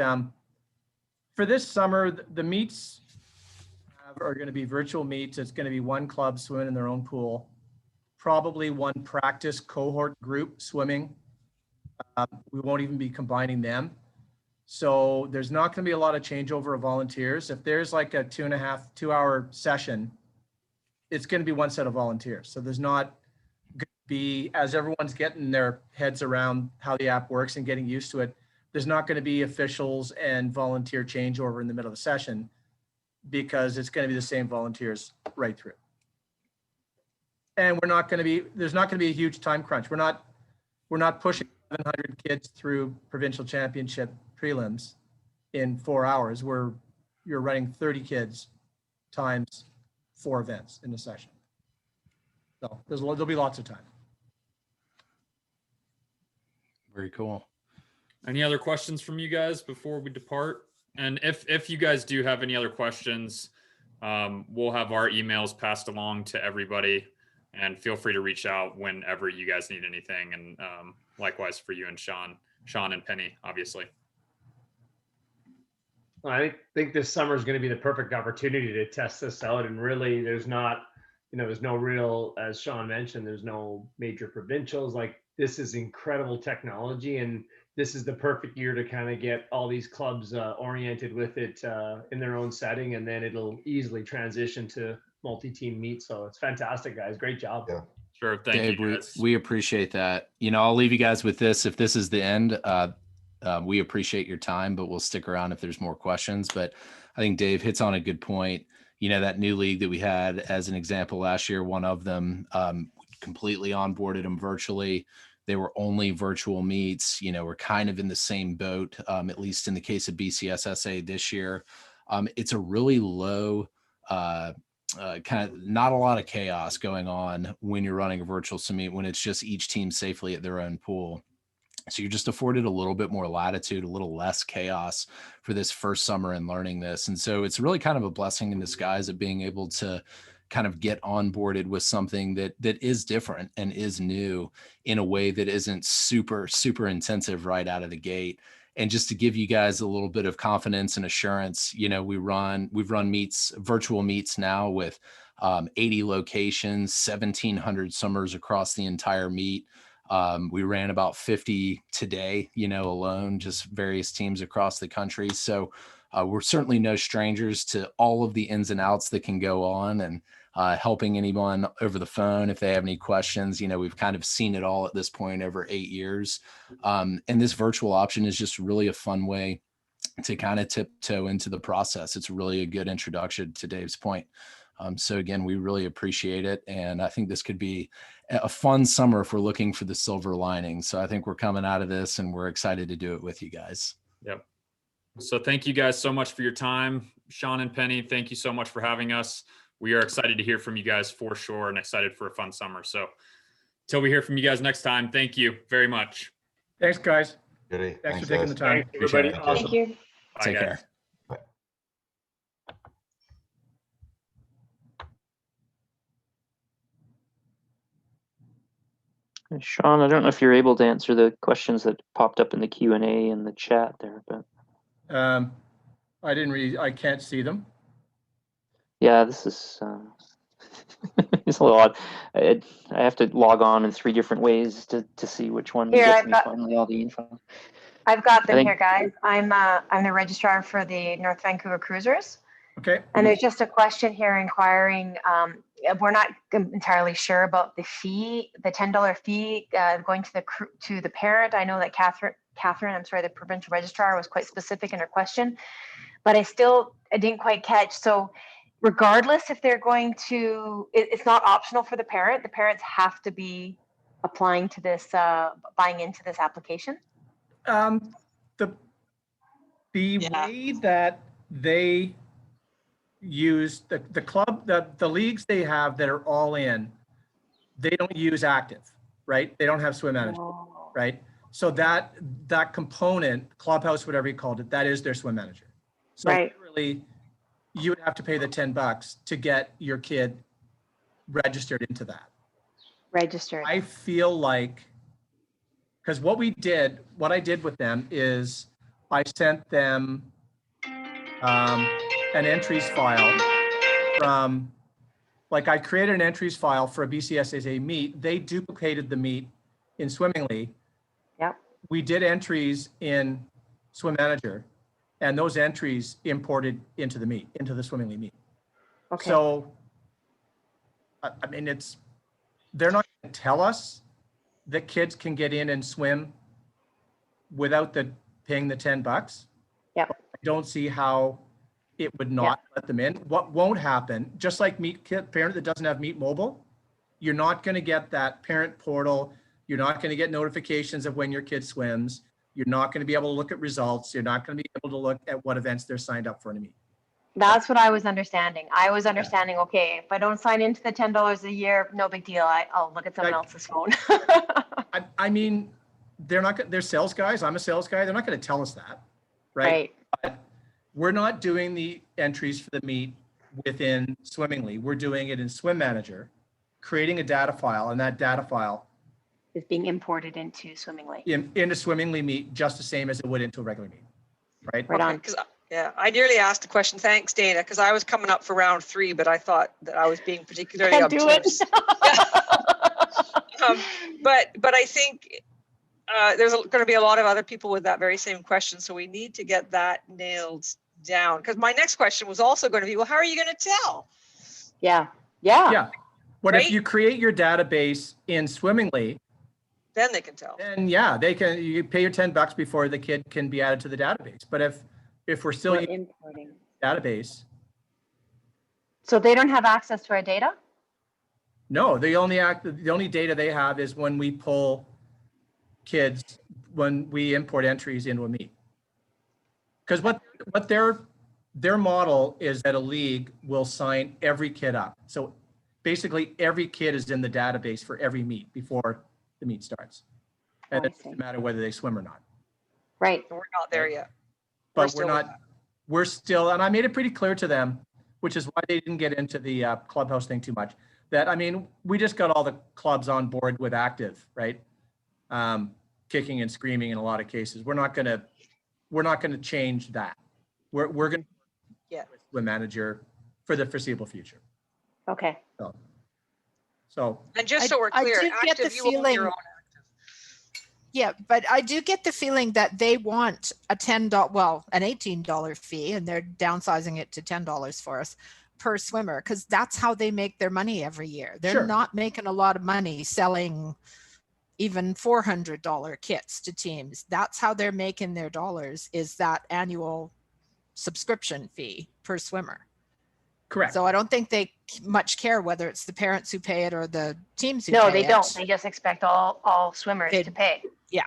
S4: for this summer, the meets are going to be virtual meets. It's going to be one club swimming in their own pool, probably one practice cohort group swimming. We won't even be combining them. So there's not going to be a lot of changeover of volunteers. If there's like a 2.5-2 hour session, it's going to be one set of volunteers. So there's not going to be, as everyone's getting their heads around how the app works and getting used to it, there's not going to be officials and volunteer changeover in the middle of the session, because it's going to be the same volunteers right through. And there's not going to be a huge time crunch. We're not pushing 700 kids through provincial championship prelims in 4 hours. You're running 30 kids times 4 events in a session. So there'll be lots of time.
S3: Very cool.
S1: Any other questions from you guys before we depart? And if you guys do have any other questions, we'll have our emails passed along to everybody, and feel free to reach out whenever you guys need anything. And likewise for you and Sean and Penny, obviously.
S11: I think this summer is going to be the perfect opportunity to test this out. And really, there's no real, as Sean mentioned, there's no major provincials. Like, this is incredible technology, and this is the perfect year to kind of get all these clubs oriented with it in their own setting, and then it'll easily transition to multi-team meets. So it's fantastic, guys. Great job.
S2: Yeah.
S1: Sure. Thank you, guys.
S3: We appreciate that. I'll leave you guys with this. If this is the end, we appreciate your time, but we'll stick around if there's more questions. But I think Dave hits on a good point. That new league that we had as an example last year, one of them completely onboarded them virtually. They were only virtual meets. We're kind of in the same boat, at least in the case of BCSSA this year. It's a really low, kind of not a lot of chaos going on when you're running a virtual meet, when it's just each team safely at their own pool. So you're just afforded a little bit more latitude, a little less chaos for this first summer and learning this. And so it's really kind of a blessing in disguise of being able to kind of get onboarded with something that is different and is new in a way that isn't super, super intensive right out of the gate. And just to give you guys a little bit of confidence and assurance, we've run meets, virtual meets now with 80 locations, 1,700 swimmers across the entire meet. We ran about 50 today, alone, just various teams across the country. So we're certainly no strangers to all of the ins and outs that can go on, and helping anyone over the phone if they have any questions. We've kind of seen it all at this point over 8 years. And this virtual option is just really a fun way to kind of tiptoe into the process. It's really a good introduction to Dave's point. So again, we really appreciate it. And I think this could be a fun summer if we're looking for the silver lining. So I think we're coming out of this and we're excited to do it with you guys.
S1: Yep. So thank you guys so much for your time. Sean and Penny, thank you so much for having us. We are excited to hear from you guys for sure, and excited for a fun summer. So till we hear from you guys next time, thank you very much.
S4: Thanks, guys.
S2: Goody.
S4: Thanks for taking the time.
S11: Thanks, everybody.
S2: Appreciate it.
S11: Awesome.
S8: Thank you.
S1: Bye,
S3: Take
S1: guys.
S3: care.
S10: Sean, I don't know if you're able to answer the questions that popped up in the Q&A in the chat there, but
S4: I can't see them.
S10: yeah, this is it's a little odd. I have to log on in 3 different ways to see which one
S12: Here,
S10: gets
S12: I've
S10: me
S12: got-
S10: finally all the info.
S12: I've got them
S10: I think-
S12: here, guys. I'm the registrar for the North Vancouver Cruisers,
S4: Okay.
S12: And there's just a question here inquiring, we're not entirely sure about the fee, the $10 fee going to the parent. I know that Catherine, I'm sorry, the provincial registrar was quite specific in her question, but I didn't quite catch. So regardless if they're going to, it's not optional for the parent. The parents have to be applying to this, buying into this application.
S4: The way that they use the club, the leagues they have that are all in, they don't use active, right? They don't have swim management, right? So that component, clubhouse, whatever you called it, that is their swim manager. So literally, you would have to pay the $10 to get your kid registered into that.
S12: Registered.
S4: I feel like, because what I did with them is I sent them an entries file from, like I created an entries file for a BCSSA meet. They duplicated the meet in Swimmingly.
S12: Yep.
S4: We did entries in Swim Manager, and those entries imported into the meet, into the Swimmingly meet.
S12: Okay.
S4: So, I mean, they're not going to tell us that kids can get in and swim without paying the $10.
S12: Yep.
S4: I don't see how it would not let them in. What won't happen, just like parent that doesn't have Meet Mobile, you're not going to get that parent portal. You're not going to get notifications of when your kid swims. You're not going to be able to look at results. You're not going to be able to look at what events they're signed up for in a meet.
S12: That's what I was understanding. I was understanding, okay, if I don't sign into the $10 a year, no big deal. I'll look at someone else's phone.
S4: I mean, they're sales guys. I'm a sales guy. They're not going to tell us that, right? But we're not doing the entries for the meet within Swimmingly. We're doing it in Swim Manager, creating a data file, and that data file
S12: is being imported into Swimmingly.
S4: Into Swimmingly meet just the same as it would into a regular meet, right?
S12: Right on.
S8: Yeah, I nearly asked a question. Thanks, Dana, because I was coming up for round 3, but I thought that I was being particularly obtuse. But I think there's going to be a lot of other people with that very same question, so we need to get that nailed down. Because my next question was also going to be, well, how are you going to tell?
S12: Yeah.
S4: What if you create your database in Swimmingly?
S8: Then they can tell.
S4: And they can. You pay your $10 before the kid can be added to the database. But if we're still
S12: importing
S4: database,
S12: so they don't have access to our data?
S4: No, the only data they have is when we pull kids, when we import entries into a meet. Because what their model is that a league will sign every kid up. So basically every kid is in the database for every meet before the meet starts. And it doesn't matter whether they swim or not.
S12: Right.
S8: We're not there yet.
S4: But we're still, and I made it pretty clear to them, which is why they didn't get into the clubhouse thing too much, that, I mean, we just got all the clubs on board with active, right? Kicking and screaming in a lot of cases. We're not going to change that. We're going to swim manager for the foreseeable future.
S12: Okay.
S4: So.
S8: And just so we're clear, active, you own your own.
S13: Yeah, but I do get the feeling that they want an $18 fee, and they're downsizing it to $10 for us per swimmer, because that's how they make their money every year. They're not making a lot of money selling even $400 kits to teams. That's how they're making their dollars, is that annual subscription fee per swimmer.
S4: Correct.
S13: So I don't think they much care whether it's the parents who pay it or the teams who pay it.
S12: No, they don't. They just expect all swimmers to pay.
S4: Yeah.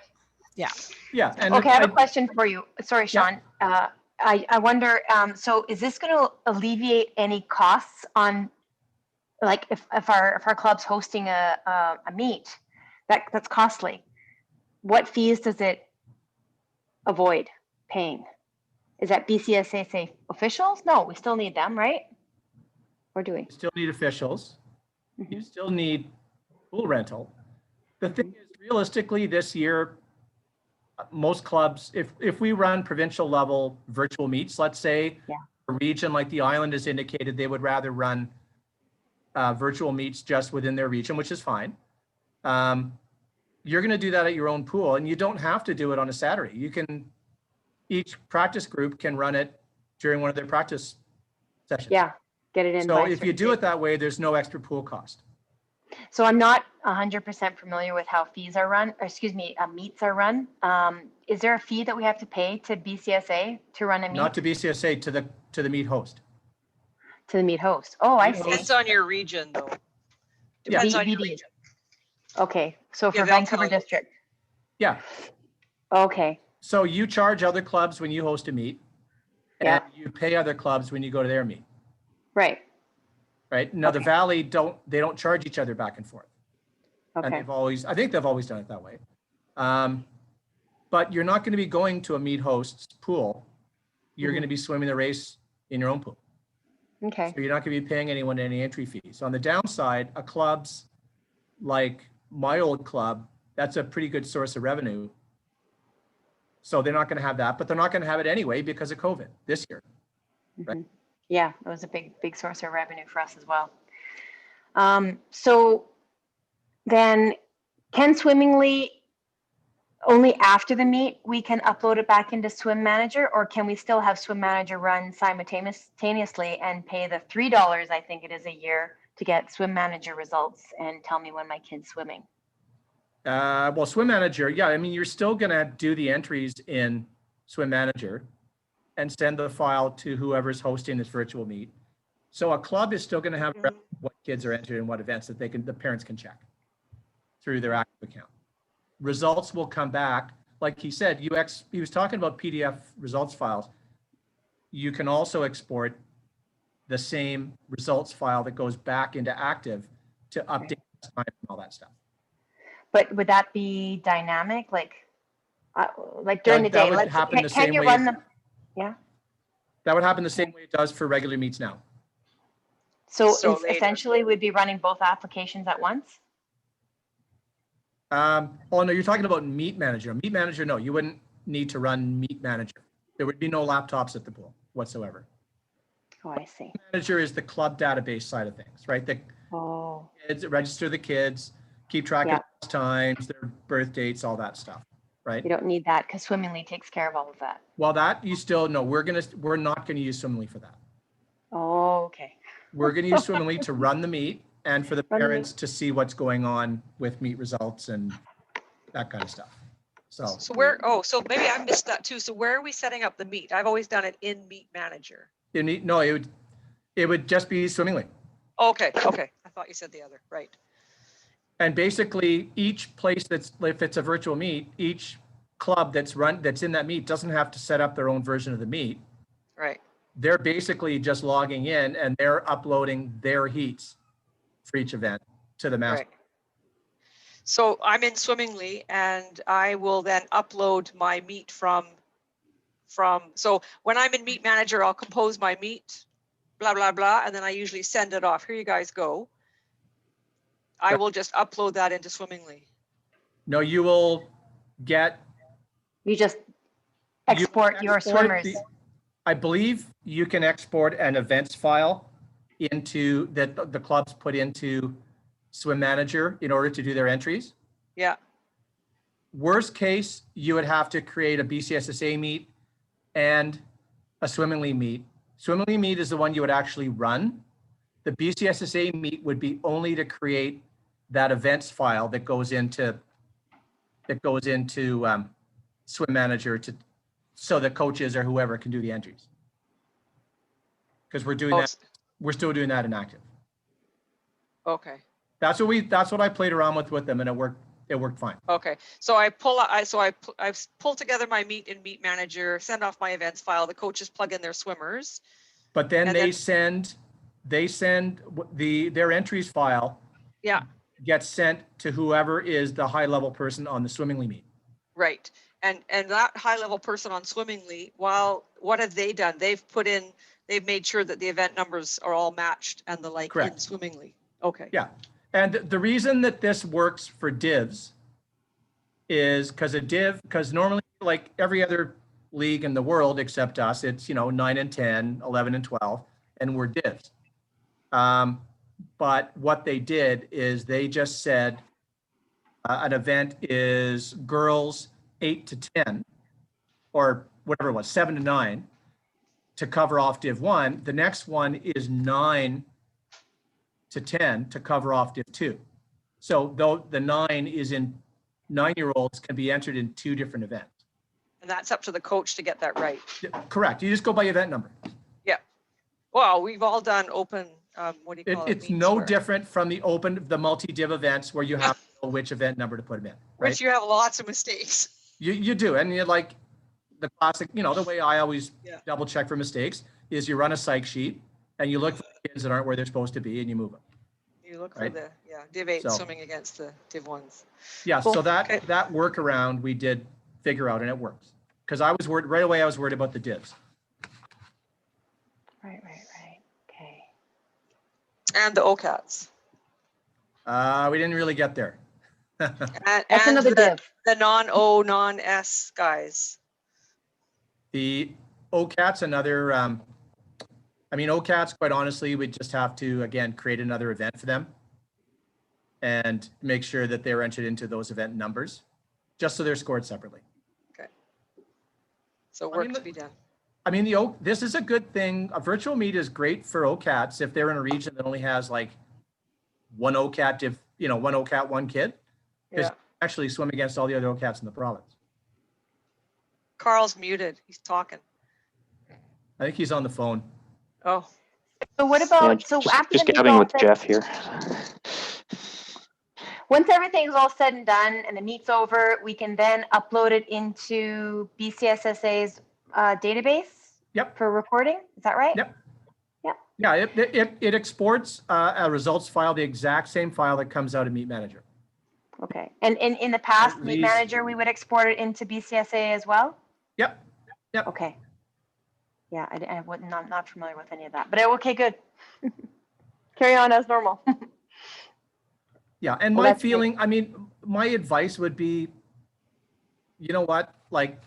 S4: And
S12: okay, I have a question for you. Sorry, Sean. I wonder, so is this going to alleviate any costs on, like, if our club's hosting a meet that's costly, what fees does it avoid paying? Is that BCSSA officials? No, we still need them, right? Or do we?
S4: Still need officials. You still need pool rental. The thing is, realistically, this year, most clubs, if we run provincial level virtual meets, let's say a region like the island has indicated they would rather run virtual meets just within their region, which is fine. You're going to do that at your own pool, and you don't have to do it on a Saturday. Each practice group can run it during one of their practice sessions.
S12: Yeah, get it in
S4: So
S12: by a
S4: if you
S12: certain
S4: do
S12: date.
S4: it that way, there's no extra pool cost.
S12: So I'm not 100% familiar with how fees are run, or excuse me, meets are run. Is there a fee that we have to pay to BCSA to run a meet?
S4: Not to BCSA, to the meet host.
S12: To the meet host. Oh, I
S4: Meet
S12: see.
S8: Depends on your region, though.
S4: Yeah.
S8: Depends on your
S12: VD.
S8: region.
S12: Okay, so
S8: Yeah,
S12: for
S8: they'll
S12: Vancouver
S8: tell you.
S12: District.
S4: Yeah.
S12: Okay,
S4: So you charge other clubs when you host a meet,
S12: yeah,
S4: and you pay other clubs when you go to their meet,
S12: right,
S4: right? Now the
S12: Okay.
S4: Valley they don't charge each other back and forth. And
S12: okay,
S4: I think they've always done it that way. But you're not going to be going to a meet host's pool. You're going to be swimming the race in your own pool.
S12: okay,
S4: So you're not going to be paying anyone any entry fees. On the downside, a club's like my old club, that's a pretty good source of revenue. So they're not going to have that, but they're not going to have it anyway because of COVID this year. Right.
S12: Yeah, it was a big source of revenue for us as well. So then can Swimmingly only after the meet we can upload it back into Swim Manager, or can we still have Swim Manager run simultaneously and pay the $3 I think it is a year to get Swim Manager results and tell me when my kid's swimming?
S4: Well, Swim Manager, yeah, I mean, you're still going to do the entries in Swim Manager and send the file to whoever's hosting this virtual meet. So a club is still going to have what kids are entered in what events that the parents can check through their active account. Results will come back. Like he said, he was talking about PDF results files. You can also export the same results file that goes back into active to update time and all that stuff.
S12: But would that be dynamic, like during the day?
S4: That would happen the same way.
S12: Yeah.
S4: That would happen the same way it does for regular meets now.
S12: So
S8: later.
S12: essentially, we'd be running both applications at once?
S4: Oh, no, you're talking about Meet Manager. Meet Manager, no, you wouldn't need to run Meet Manager. There would be no laptops at the pool whatsoever.
S12: Oh, I see.
S4: Manager is the club database side of things, right? The kids, register the kids, keep track of times, their birth dates, all that stuff, right?
S12: You don't need that because Swimmingly takes care of all of that.
S4: Well, that you still know. We're not going to use Swimmingly for that.
S12: Oh, okay.
S4: We're going to use Swimmingly to run the meet and for the parents to see what's going on with meet results and that kind of stuff. So
S8: so maybe I missed that too. So where are we setting up the meet? I've always done it in Meet Manager.
S4: It would just be Swimmingly.
S8: Okay. I thought you said the other, right.
S4: And basically each place if it's a virtual meet, each club that's in that meet doesn't have to set up their own version of the meet.
S8: Right.
S4: They're basically just logging in and they're uploading their heats for each event to the master.
S8: Right. So I'm in Swimmingly and I will then upload my meet from, so when I'm in Meet Manager, I'll compose my meet, blah, blah, blah. And then I usually send it off. Here you guys go. I will just upload that into Swimmingly.
S4: No, you will get.
S12: You just export your swimmers.
S4: I believe you can export an events file into that the clubs put into Swim Manager in order to do their entries.
S8: Yeah.
S4: Worst case, you would have to create a BCSSA meet and a Swimmingly meet. Swimmingly meet is the one you would actually run. The BCSSA meet would be only to create that events file that goes into Swim Manager so the coaches or whoever can do the entries. Because we're doing that, we're still doing that in active.
S8: Okay.
S4: That's what I played around with them, and it worked fine.
S8: Okay. So I I've pulled together my meet in Meet Manager, send off my events file. The coaches plug in their swimmers.
S4: But then they send their entries file.
S8: Yeah.
S4: Gets sent to whoever is the high level person on the Swimmingly meet.
S8: Right. And that high level person on Swimmingly, what have they done? They've made sure that the event numbers are all matched and the like. Correct. In Swimmingly. Okay.
S4: Yeah. And the reason that this works for divs is because normally, like every other league in the world except us, it's 9 and 10, 11 and 12, and we're divs. But what they did is they just said an event is girls 8 to 10, or whatever it was, 7 to 9. to cover off Div 1. The next one is 9 to 10 to cover off Div 2. So though the 9 is in 9-year-olds can be entered in 2 different events.
S8: And that's up to the coach to get that right.
S4: Correct. You just go by event number.
S8: Yeah. Well, we've all done open, what do you call it?
S4: It's no different from the multi-div events where you have to know which event number to put them in. Right?
S8: Which you have lots of mistakes.
S4: You do. And you're like the classic, the way I always double check for mistakes is you run a psych sheet and you look for kids that aren't where they're supposed to be and you move them.
S8: You look for the, Div 8 swimming against the Div 1s.
S4: Yeah,
S8: Cool.
S4: so that
S8: Okay.
S4: that workaround we did figure out and it works. Because I was worried right away, I was worried about the divs.
S12: Right. Okay.
S8: And the OCATs.
S4: We didn't really get there.
S8: And
S12: another div.
S8: The non-O, non-S guys.
S4: The OCAT's another, OCAT's, quite honestly, we just have to, again, create another event for them and make sure that they're entered into those event numbers, just so they're scored separately.
S8: Okay. So work to be done.
S4: This is a good thing. A virtual meet is great for OCATs if they're in a region that only has like one OCAT, one OCAT, one kid. Because actually swim against all the other OCATs in the province.
S8: Carl's muted. He's talking.
S4: I think he's on the phone.
S8: Oh.
S12: So what about, after
S10: just
S12: the meet's
S10: gabbing
S12: all
S10: with
S12: said-
S10: Jeff here.
S12: Once everything's all said and done and the meet's over, we can then upload it into BCSSA's database.
S4: Yep.
S12: For recording. Is that right?
S4: Yep.
S12: Yep.
S4: Yeah, it exports a results file, the exact same file that comes out of Meet Manager.
S12: Okay. And in the past,
S4: At
S12: Meet
S4: least-
S12: Manager, we would export it into BCSA as well?
S4: Yep.
S12: Okay. Yeah, I'm not familiar with any of that, but okay, good. Carry on as normal.
S4: Yeah, and
S12: Well,
S4: my
S12: that's great.
S4: feeling, my advice would be, you know what, like,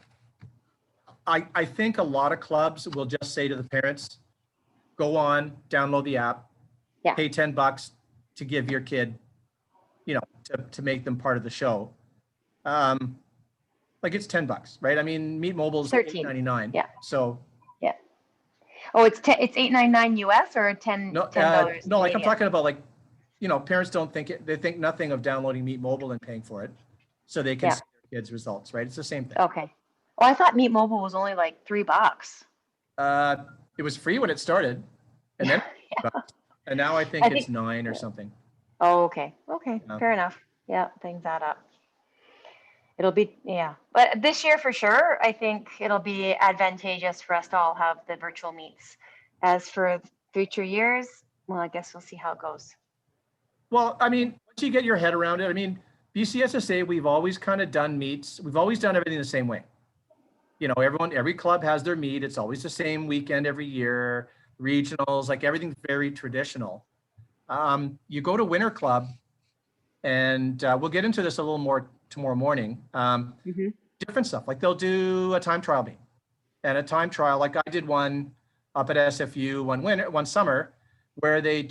S4: I think a lot of clubs will just say to the parents, go on, download the app, pay $10 to give your kid, to make them part of the show. Like it's $10, right? Meet Mobile's
S12: $13.
S4: $8.99.
S12: Yeah.
S4: So
S12: Oh, it's $8.99 US or $10?
S4: no,
S12: $10
S4: no, like I'm
S12: Canadian?
S4: talking about parents don't think they think nothing of downloading Meet Mobile and paying for it, so they can
S12: Yeah.
S4: see their kids' results, right? It's the same thing.
S12: Okay. Oh, I thought Meet Mobile was only like $3.
S4: It was free when it started, and then and now I think it's 9 or something.
S12: Oh, okay. Okay.
S4: Yeah.
S12: Fair enough. Yeah, things add up. It'll be, but this year for sure, I think it'll be advantageous for us to all have the virtual meets. As for future years, well, I guess we'll see how it goes.
S4: Well, once you get your head around it, BCSSA, we've always kind of done meets. We've always done everything the same way. Every club has their meet. It's always the same weekend every year. Regionals, like everything's very traditional. You go to Winter Club, and we'll get into this a little more tomorrow morning. Different stuff, like they'll do a time trial meet, and a time trial, like I did one up at SFU one summer, where there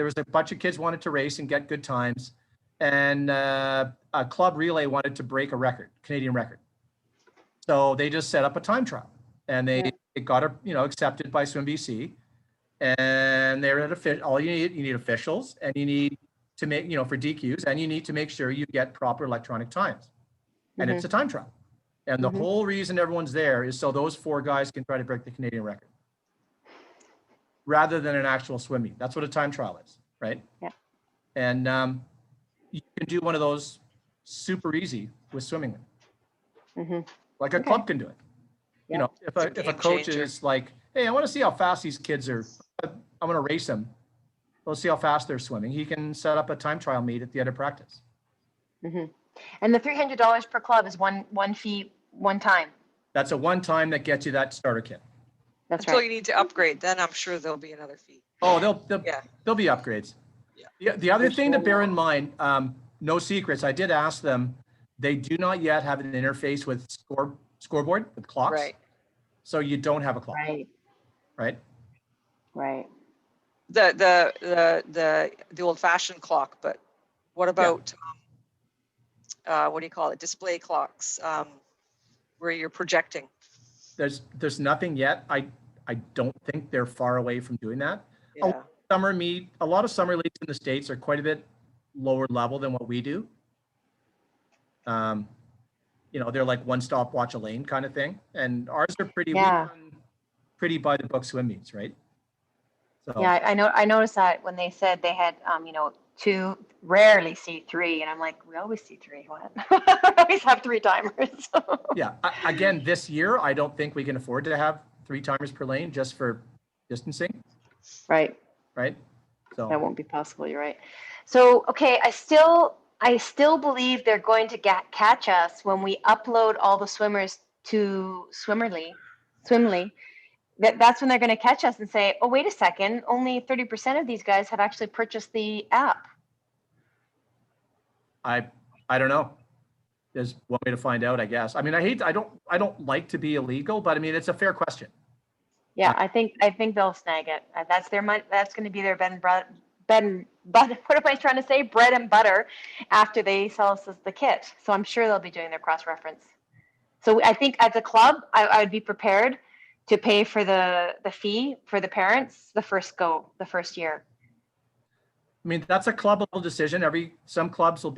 S4: was a bunch of kids wanted to race and get good times, and a club relay wanted to break a record, Canadian record. So they just set up a time trial, and it got accepted by Swim BC, and they're at all you need officials, and you need to make, for DQs, and you need to make sure you get proper electronic times. And it's a time trial. And the whole reason everyone's there is so those 4 guys can try to break the Canadian record rather than an actual swim meet. That's what a time trial is, right?
S12: Yeah.
S4: And you can do one of those super easy with swimming. Like a club can do it.
S12: Yeah.
S4: If a coach is like, hey, I want to see how fast these kids are, I'm going to race them. Let's see how fast they're swimming. He can set up a time trial meet at the end of practice.
S12: And the $300 per club is one fee, one time.
S4: That's a one time that gets you that starter kit.
S12: That's
S8: Until
S12: right.
S8: you need to upgrade, then I'm sure there'll be another fee.
S4: Oh, there'll be upgrades. Yeah. The other thing to bear in mind, no secrets. I did ask them. They do not yet have an interface with scoreboard with clocks.
S8: Right.
S4: So you don't have a clock.
S12: Right.
S4: Right.
S8: The old-fashioned clock, but what about what do you call it? Display clocks, where you're projecting.
S4: There's nothing yet. I I don't think they're far away from doing that.
S8: Yeah.
S4: A lot of summer leagues in the States are quite a bit lower level than what we do. You know, they're like one stop, watch a lane kind of thing. And ours are pretty, we
S12: Yeah.
S4: run pretty by the book swim meets, right? So,
S12: Yeah, I noticed that when they said they had, you know, two, rarely see three, and I'm like, we always see three. What? We always have three timers.
S4: yeah, again, this year, I don't think we can afford to have 3 timers per lane just for distancing,
S12: Right.
S4: right? So
S12: That won't be possible. You're right. So, okay, I still believe they're going to catch us when we upload all the swimmers to Swimly. That's when they're going to catch us and say, oh, wait a second, only 30% of these guys have actually purchased the app.
S4: I don't know. There's one way to find out, I guess. I mean, I don't like to be illegal, but I mean, it's a fair question.
S12: Yeah, I think they'll snag it. That's their money. That's going to be their bread and butter. What am I trying to say? Bread and butter after they sell us the kit. So I'm sure they'll be doing their cross-reference. So I think as a club, I would be prepared to pay for the fee for the parents the first year.
S4: I mean, that's a club level decision. Some clubs will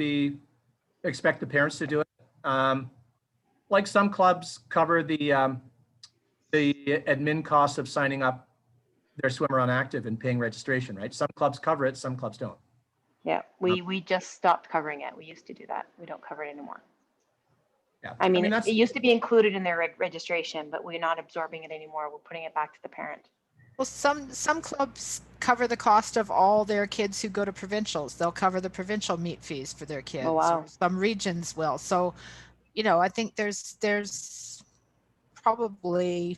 S4: expect the parents to do it. Like some clubs cover the admin costs of signing up their swimmer on active and paying registration, right? Some clubs cover it, some clubs don't.
S12: Yeah, we just stopped covering it. We used to do that. We don't cover it anymore.
S4: Yeah,
S12: I mean,
S4: that's,
S12: it used to be included in their registration, but we're not absorbing it anymore. We're putting it back to the parent.
S13: Well, some clubs cover the cost of all their kids who go to provincials. They'll cover the provincial meet fees for their kids.
S12: Oh, wow.
S13: Or some regions will. So, you know, I think there's probably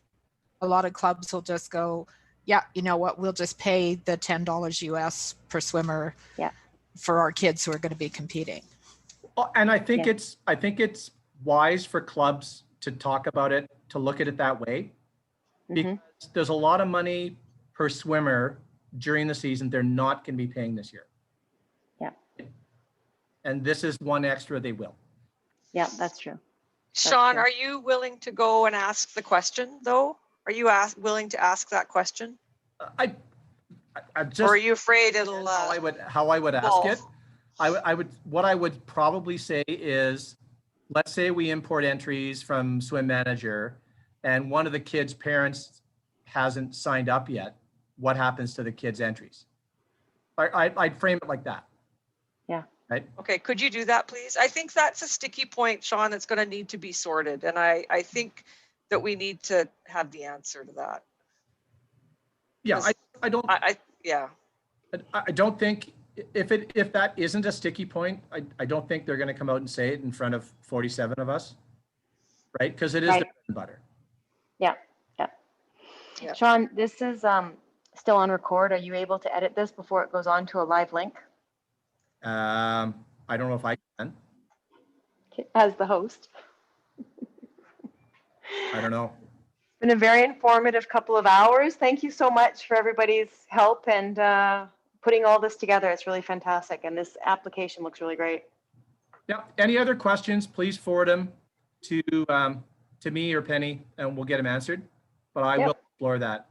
S13: a lot of clubs will just go, yeah, you know what, we'll just pay the $10 US per swimmer for our kids who are going to be competing.
S4: and I think it's wise for clubs to talk about it, to look at it that way, because there's a lot of money per swimmer during the season they're not going to be paying this year.
S12: Yeah.
S4: And this is one extra they will.
S12: Yeah, that's true.
S8: Sean, are you willing to go and ask the question though? Are you willing to ask that question?
S4: I'm just.
S8: Or are you afraid it'll?
S4: How I would ask it. What I would probably say is, let's say we import entries from Swim Manager, and one of the kids' parents hasn't signed up yet. What happens to the kids' entries? I'd frame it like that.
S12: Yeah.
S4: Right.
S8: Okay. Could you do that, please? I think that's a sticky point, Sean, that's going to need to be sorted. And I think that we need to have the answer to that.
S4: Yeah. I don't.
S8: Yeah.
S4: I don't think if that isn't a sticky point, I don't think they're going to come out and say it in front of 47 of us. Right. Because it is the bread and butter.
S12: Yeah. Yeah. Sean, this is still on record. Are you able to edit this before it goes on to a live link?
S4: I don't know if I can.
S12: As the host.
S4: I don't know.
S12: It's been a very informative couple of hours. Thank you so much for everybody's help and putting all this together. It's really fantastic. And this application looks really great.
S4: Yeah. Any other questions, please forward them to me or Penny, and we'll get them answered. But I will explore that.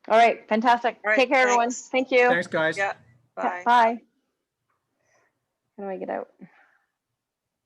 S12: All right. Fantastic.
S8: All right,
S12: take care, everyone. Thank you.
S4: Thanks, guys.
S8: Yeah. Bye.
S12: Bye. How do I get out?